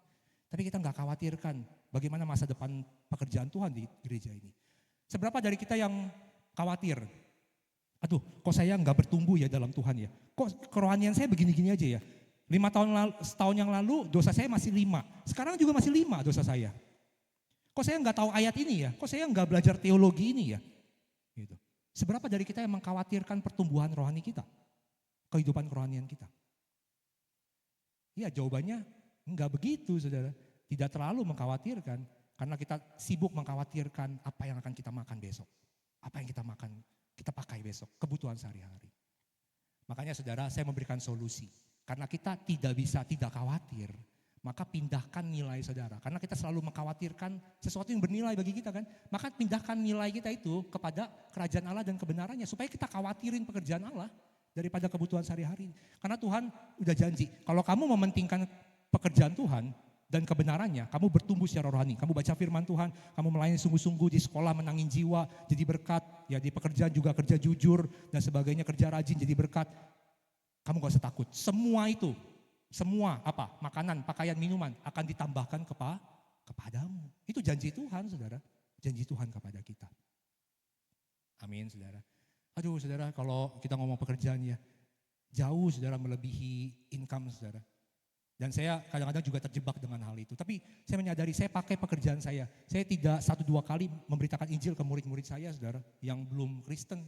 Tapi kita gak khawatirkan bagaimana masa depan pekerjaan Tuhan di gereja ini. Seberapa dari kita yang khawatir, aduh kok saya gak bertumbuh ya dalam Tuhan ya, kok kerohanian saya begini-gini aja ya. 5 tahun yang lalu dosa saya masih 5, sekarang juga masih 5 dosa saya. Kok saya gak tahu ayat ini ya, kok saya gak belajar teologi ini ya. Gitu. Seberapa dari kita yang mengkhawatirkan pertumbuhan rohani kita? Kehidupan kerohanian kita? Ya jawabannya enggak begitu saudara. Tidak terlalu mengkhawatirkan. Karena kita sibuk mengkhawatirkan apa yang akan kita makan besok. Apa yang kita makan, kita pakai besok. Kebutuhan sehari-hari. Makanya saudara saya memberikan solusi. Karena kita tidak bisa tidak khawatir. Maka pindahkan nilai saudara. Karena kita selalu mengkhawatirkan sesuatu yang bernilai bagi kita kan. Maka pindahkan nilai kita itu kepada kerajaan Allah dan kebenarannya. Supaya kita khawatirin pekerjaan Allah daripada kebutuhan sehari-hari. Karena Tuhan udah janji. Kalau kamu mementingkan pekerjaan Tuhan dan kebenarannya, kamu bertumbuh secara rohani. Kamu baca firman Tuhan, kamu melayani sungguh-sungguh di sekolah menangin jiwa, jadi berkat. Ya di pekerjaan juga kerja jujur dan sebagainya, kerja rajin jadi berkat. Kamu gak usah takut. Semua apa? Makanan, pakaian, minuman akan ditambahkan kepadamu. Itu janji Tuhan saudara. Janji Tuhan kepada kita. Amin saudara. Aduh saudara kalau kita ngomong pekerjaan ya. Jauh saudara melebihi income saudara. Dan saya kadang-kadang juga terjebak dengan hal itu. Tapi saya menyadari saya pakai pekerjaan saya. Saya tidak 1-2 kali memberitakan Injil ke murid-murid saya saudara. Yang belum Kristen.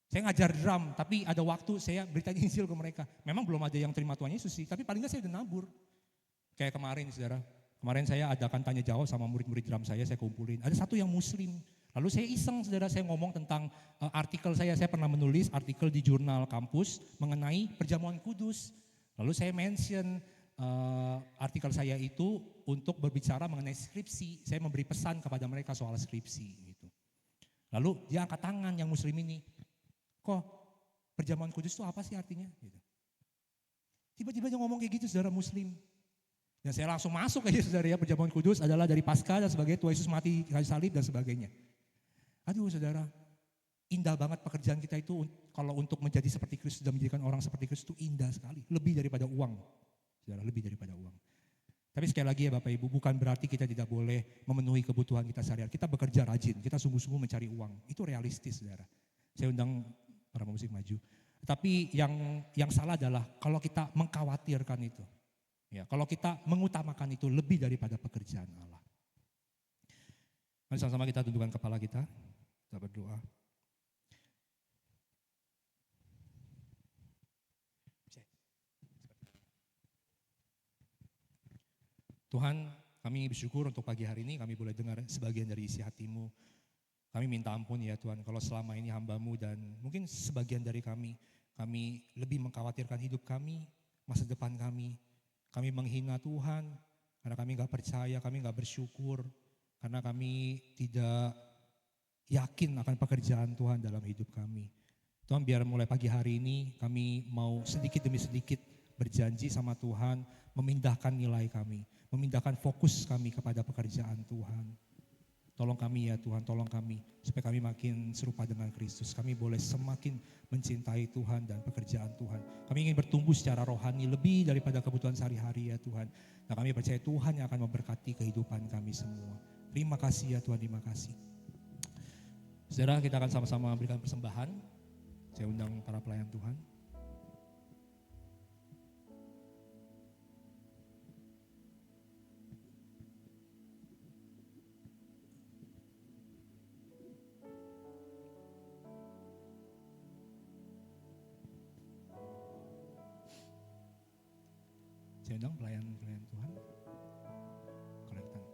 Saya ngajar drum, tapi ada waktu saya beritain Injil ke mereka. Memang belum ada yang terima Tuhan Yesus sih, tapi paling enggak saya udah nabur. Kayak kemarin saudara, kemarin saya adakan tanya jawab sama murid-murid drum saya kumpulin. Ada satu yang muslim, Lalu saya iseng, saudara, saya ngomong tentang artikel saya pernah menulis artikel di jurnal kampus mengenai perjamuan kudus. Lalu saya mention artikel saya itu untuk berbicara mengenai skripsi. Saya memberi pesan kepada mereka soal skripsi gitu. Lalu dia angkat tangan yang muslim ini, kok perjamuan kudus itu apa sih artinya? Gitu. Tiba-tiba dia ngomong kayak gitu, saudara, muslim. Dan saya langsung masuk aja, saudara, ya, perjamuan kudus adalah dari Paskah dan sebagainya, Tuhan Yesus mati kayu salib dan sebagainya. Aduh, saudara, indah banget pekerjaan kita itu kalau untuk menjadi seperti Kristus dan menjadikan orang seperti Kristus itu indah sekali. Lebih daripada uang, saudara, lebih daripada uang. Tapi sekali lagi ya Bapak Ibu, bukan berarti kita tidak boleh memenuhi kebutuhan kita sehari-hari. Kita bekerja rajin, kita sungguh-sungguh mencari uang. Itu realistis, saudara. Saya undang para musik maju. Tapi yang salah adalah kalau kita mengkhawatirkan itu. Ya, kalau kita mengutamakan itu lebih daripada pekerjaan Allah. Mari sama-sama kita tundukkan kepala kita. Kita berdoa. Tuhan, kami bersyukur untuk pagi hari ini kami boleh dengar sebagian dari isi hati-Mu. Kami minta ampun ya Tuhan kalau selama ini hamba-Mu dan mungkin sebagian dari kami lebih mengkhawatirkan hidup kami, masa depan kami. Kami menghina Tuhan karena kami gak percaya, kami gak bersyukur. Karena kami tidak yakin akan pekerjaan Tuhan dalam hidup kami. Tuhan, biar mulai pagi hari ini kami mau sedikit demi sedikit berjanji sama Tuhan, memindahkan nilai kami, memindahkan fokus kami kepada pekerjaan Tuhan. Tolong kami ya Tuhan, tolong kami supaya kami makin serupa dengan Kristus. Kami boleh semakin mencintai Tuhan dan pekerjaan Tuhan. Kami ingin bertumbuh secara rohani lebih daripada kebutuhan sehari-hari ya Tuhan. Dan kami percaya Tuhan yang akan memberkati kehidupan kami semua. Terima kasih ya Tuhan, terima kasih. Saudara, kita akan sama-sama berikan persembahan. Saya undang para pelayan Tuhan. Saya undang pelayan Tuhan. Kolektan.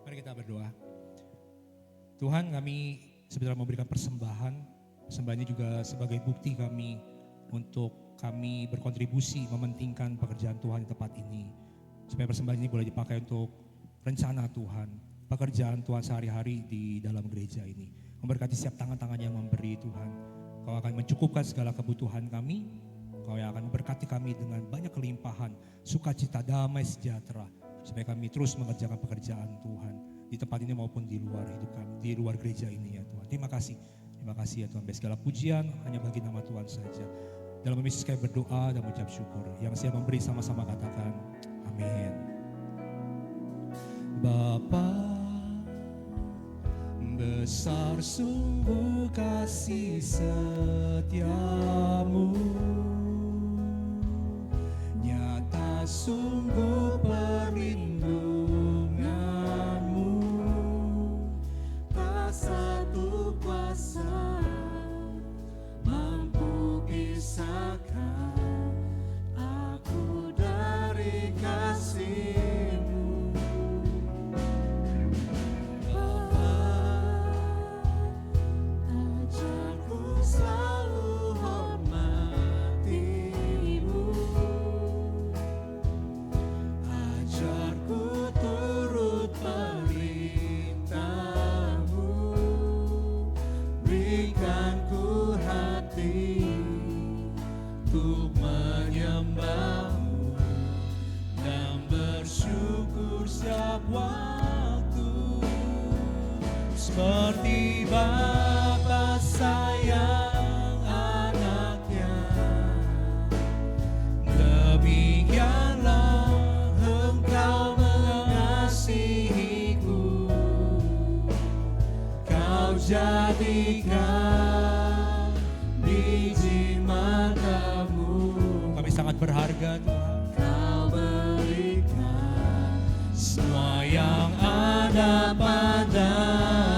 Mari kita berdoa. Tuhan, kami sebenarnya memberikan persembahan. Persembahan ini juga sebagai bukti kami untuk kami berkontribusi mementingkan pekerjaan Tuhan di tempat ini. Supaya persembahan ini boleh dipakai untuk rencana Tuhan, pekerjaan Tuhan sehari-hari di dalam gereja ini. Memberkati setiap tangan-tangan yang memberi Tuhan. Kau akan mencukupkan segala kebutuhan kami. Kau yang akan memberkati kami dengan banyak kelimpahan, sukacita, damai, sejahtera. Supaya kami terus mengerjakan pekerjaan Tuhan di tempat ini maupun di luar hidup kami, di luar gereja ini ya Tuhan. Terima kasih ya Tuhan. Biar segala pujian hanya bagi nama Tuhan saja. Dalam nama Yesus kami berdoa dan mengucap syukur. Yang siap memberi sama-sama katakan amin. Bapa, besar sungguh kasih setiamu, nyata sungguh perlindunganmu, tak satu kuasa mampu pisahkan aku dari kasih-Mu. Bapa, ajarku selalu hormati-Mu, ajarku turut perintah-Mu, berikan ku hati untuk menyembah-Mu dan bersyukur setiap waktu, seperti Bapa sayang anaknya, demikianlah Engkau mengasihiku. Kau jadikan biji matamu, kami sangat berharga Tuhan. Kau berikan semua yang ada padamu.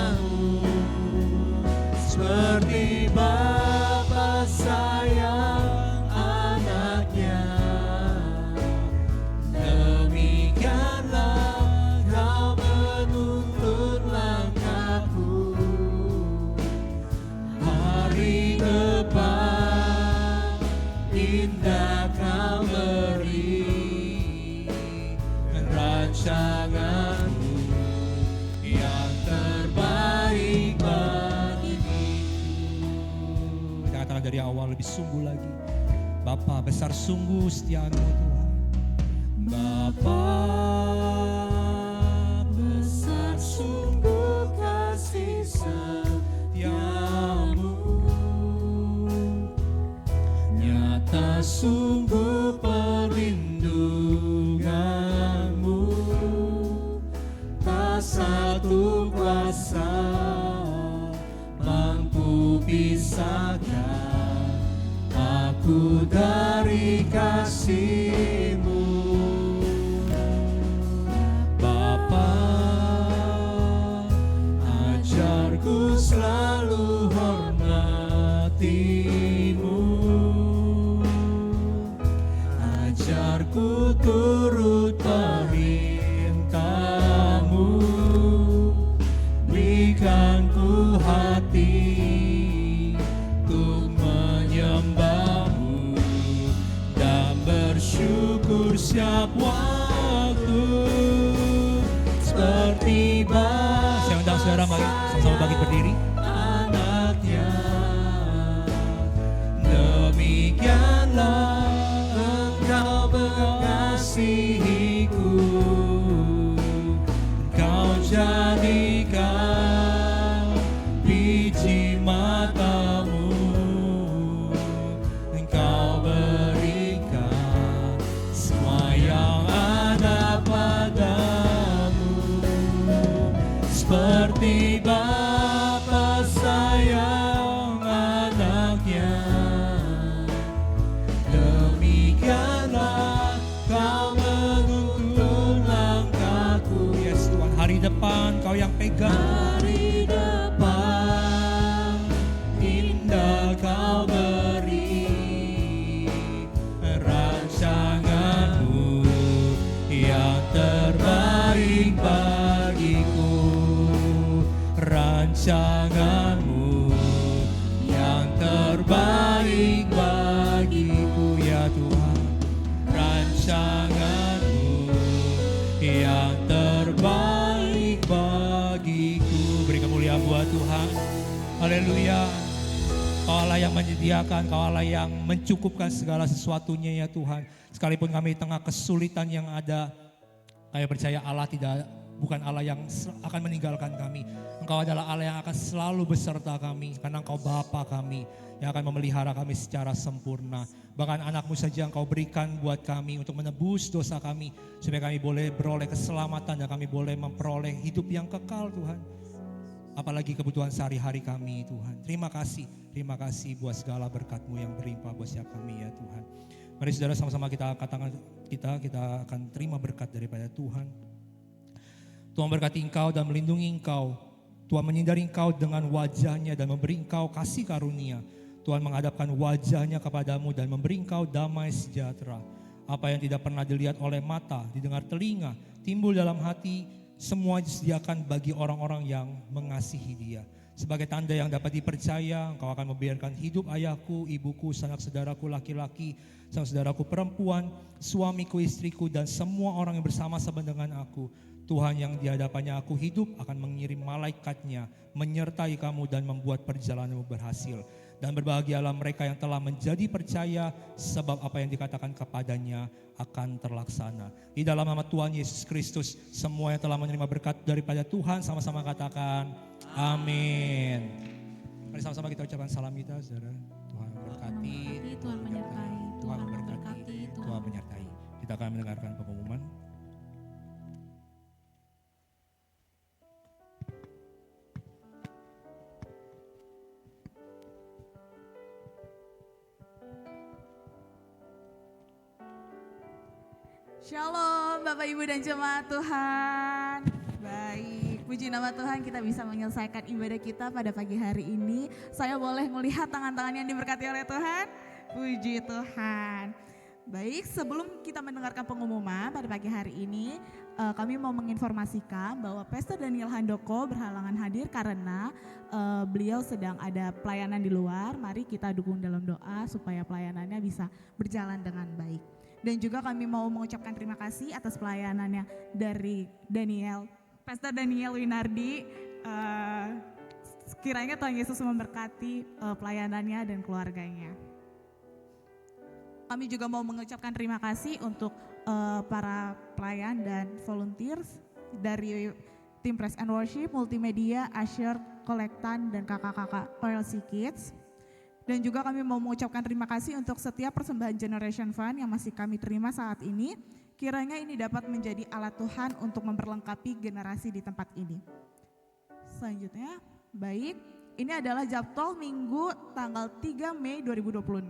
dari awal lebih sungguh lagi. Bapa, besar sungguh setiamu Tuhan. Bapa, besar sungguh kasih setiamu, nyata sungguh perlindunganmu, tak satu kuasa mampu pisahkan aku dari kasih-Mu. Bapa, ajarku selalu hormati-Mu, ajarku turut perintah-Mu, berikan ku hati untuk menyembah-Mu dan bersyukur setiap waktu seperti saya undang saudara mari sama-sama bangkit berdiri. Anaknya, demikianlah Engkau mengasihiku, Engkau jadikan biji matamu, Engkau berikan semua yang ada padamu, seperti Bapa sayang anaknya, demikianlah Kau menuntun langkahku. Yes Tuhan, hari depan Kau yang pegang. Hari depan indah Kau beri, rancangan-Mu yang terbaik bagiku, rancangan-Mu yang terbaik bagiku ya Tuhan, rancangan-Mu yang terbaik bagiku. Beri kemuliaan buat Tuhan. Haleluya. Kau Allah yang menyediakan, Kau Allah yang mencukupkan segala sesuatunya ya Tuhan. Sekalipun kami di tengah kesulitan yang ada, kami percaya Allah bukan Allah yang akan meninggalkan kami. Engkau adalah Allah yang akan selalu beserta kami, karena Engkau Bapa kami yang akan memelihara kami secara sempurna. Bahkan anak-Mu saja Engkau berikan buat kami untuk menebus dosa kami, supaya kami boleh beroleh keselamatan dan kami boleh memperoleh hidup yang kekal Tuhan. Apalagi kebutuhan sehari-hari kami Tuhan. Terima kasih buat segala berkat-Mu yang berlimpah buat setiap kami ya Tuhan. Mari saudara sama-sama kita katakan kita akan terima berkat daripada Tuhan. Tuhan berkati engkau dan melindungi engkau. Tuhan menyindari engkau dengan wajah-Nya dan memberi engkau kasih karunia. Tuhan menghadapkan wajah-Nya kepadamu dan memberi engkau damai sejahtera. Apa yang tidak pernah dilihat oleh mata, didengar telinga, timbul dalam hati, semua disediakan bagi orang-orang yang mengasihi Dia. Sebagai tanda yang dapat dipercaya, engkau akan membiarkan hidup ayahku, ibuku, sanak saudaraku laki-laki, sanak saudaraku perempuan, suamiku, istriku, dan semua orang yang bersama-sama dengan aku. Tuhan yang di hadapannya aku hidup akan mengirim malaikat-Nya menyertai kamu dan membuat perjalananmu berhasil. Dan berbahagialah mereka yang telah menjadi percaya, sebab apa yang dikatakan kepadanya akan terlaksana. Di dalam nama Tuhan Yesus Kristus, semua yang telah menerima berkat daripada Tuhan sama-sama katakan amin. Mari sama-sama kita ucapkan salam kita, saudara. Tuhan memberkati, Tuhan menyertai, Tuhan memberkati, Tuhan menyertai. Kita akan mendengarkan pengumuman. Shalom Bapak Ibu dan Jemaat Tuhan. Baik, puji nama Tuhan kita bisa menyelesaikan ibadah kita pada pagi hari ini. Saya boleh melihat tangan-tangan yang diberkati oleh Tuhan? Puji Tuhan. Baik, sebelum kita mendengarkan pengumuman pada pagi hari ini, kami mau menginformasikan bahwa Pastor Daniel Handoko berhalangan hadir karena beliau sedang ada pelayanan di luar. Mari kita dukung dalam doa supaya pelayanannya bisa berjalan dengan baik. Dan juga kami mau mengucapkan terima kasih atas pelayanannya dari Pastor Daniel Winardi. Kiranya Tuhan Yesus memberkati pelayanannya dan keluarganya. Kami juga mau mengucapkan terima kasih untuk para pelayan dan volunteers dari tim Praise and Worship, Multimedia, Asher, Kolektan, dan kakak-kakak OLC Kids. Dan juga kami mau mengucapkan terima kasih untuk setiap persembahan Generation Fund yang masih kami terima saat ini. Kiranya ini dapat menjadi alat Tuhan untuk memperlengkapi generasi di tempat ini. Selanjutnya, baik, ini adalah jadwal Minggu tanggal 3 Mei 2026.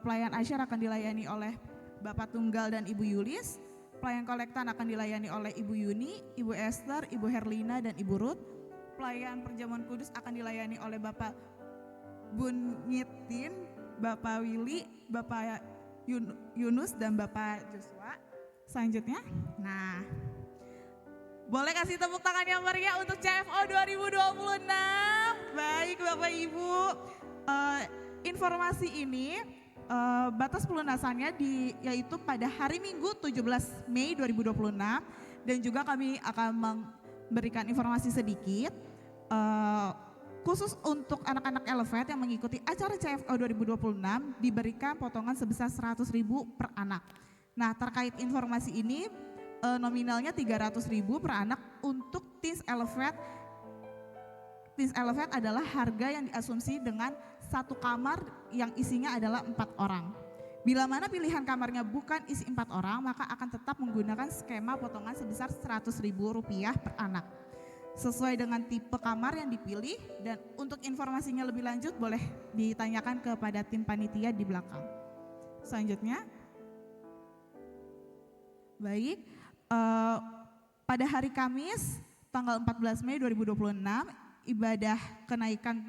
Pelayan Asher akan dilayani oleh Bapak Tunggal dan Ibu Yulis. Pelayan Kolektan akan dilayani oleh Ibu Yuni, Ibu Esther, Ibu Herlina, dan Ibu Ruth. Pelayan Perjamuan Kudus akan dilayani oleh Bapak Bunyitin, Bapak Willy, Bapak Yunus, dan Bapak Joshua. Selanjutnya, nah, boleh kasih tepuk tangan yang meriah untuk CFO 2026. Baik Bapak Ibu, informasi ini batas pelunasannya yaitu pada hari Minggu 17 Mei 2026, dan juga kami akan memberikan informasi sedikit khusus untuk anak-anak Elevate yang mengikuti acara CFO 2026 diberikan potongan sebesar 100.000 per anak. Nah, terkait informasi ini nominalnya 300.000 per anak untuk Teens Elevate. Teens Elevate adalah harga yang diasumsi dengan satu kamar yang isinya adalah 4 orang. Bila mana pilihan kamarnya bukan isi 4 orang, maka akan tetap menggunakan skema potongan sebesar Rp100.000 per anak. Sesuai dengan tipe kamar yang dipilih, dan untuk informasinya lebih lanjut boleh ditanyakan kepada tim panitia di belakang. Selanjutnya, baik, pada hari Kamis tanggal 14 Mei 2026 ibadah kenaikan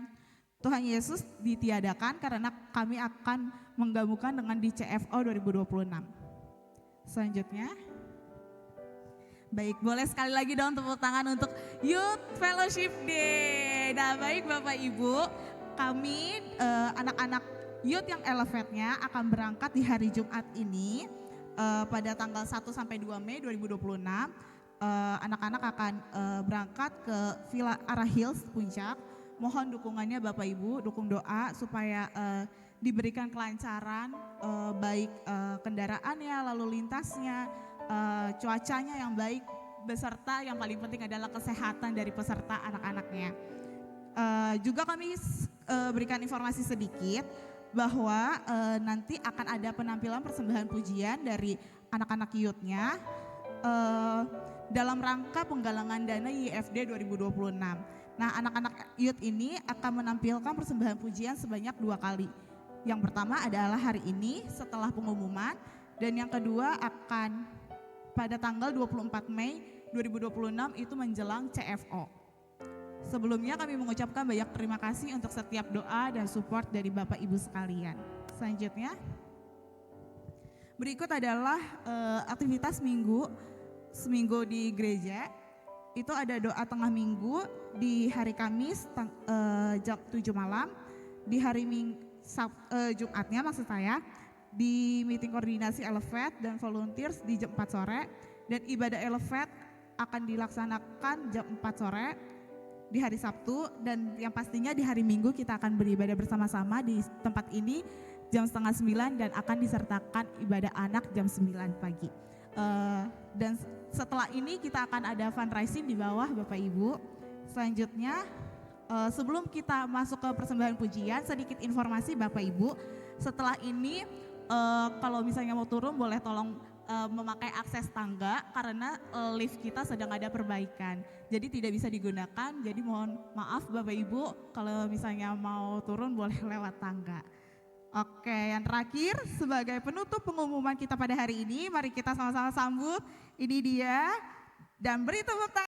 Tuhan Yesus ditiadakan karena kami akan menggabungkan dengan di CFO 2026. Selanjutnya, baik, boleh sekali lagi dong tepuk tangan untuk Youth Fellowship Day. Nah, baik Bapak Ibu, kami anak-anak youth yang Elevate-nya akan berangkat di hari Jumat ini pada tanggal 1 sampai 2 Mei 2026. Anak-anak akan berangkat ke Villa Ara Hills Puncak. Mohon dukungannya Bapak Ibu, dukung doa supaya diberikan kelancaran baik kendaraannya, lalu lintasnya, cuacanya yang baik, beserta yang paling penting adalah kesehatan dari peserta anak-anaknya. Juga kami berikan informasi sedikit bahwa nanti akan ada penampilan persembahan pujian dari anak-anak youth-nya dalam rangka penggalangan dana YFD 2026. Nah, anak-anak youth ini akan menampilkan persembahan pujian sebanyak 2 kali. Yang pertama adalah hari ini setelah pengumuman, dan yang kedua akan pada tanggal 24 Mei 2026 itu menjelang CFO. Sebelumnya kami mengucapkan banyak terima kasih untuk setiap doa dan support dari Bapak Ibu sekalian. Selanjutnya, berikut adalah aktivitas seminggu di gereja. Itu ada doa tengah minggu di hari Kamis jam 7 malam, di hari Jumatnya maksud saya, di meeting koordinasi Elevate dan volunteers di jam 4 sore, dan ibadah Elevate akan dilaksanakan jam 4 sore di hari Sabtu, dan yang pastinya di hari Minggu kita akan beribadah bersama-sama di tempat ini jam 8:30 dan akan disertakan ibadah anak jam 9 pagi. Dan setelah ini kita akan ada fundraising di bawah Bapak Ibu. Selanjutnya, sebelum kita masuk ke persembahan pujian, sedikit informasi Bapak Ibu. Setelah ini kalau misalnya mau turun boleh tolong memakai akses tangga karena lift kita sedang ada perbaikan. Jadi tidak bisa digunakan, jadi mohon maaf Bapak Ibu kalau misalnya mau turun boleh lewat tangga. Oke, yang terakhir sebagai penutup pengumuman kita pada hari ini, mari kita sama-sama sambut. Ini dia, dan beri tepuk tangan.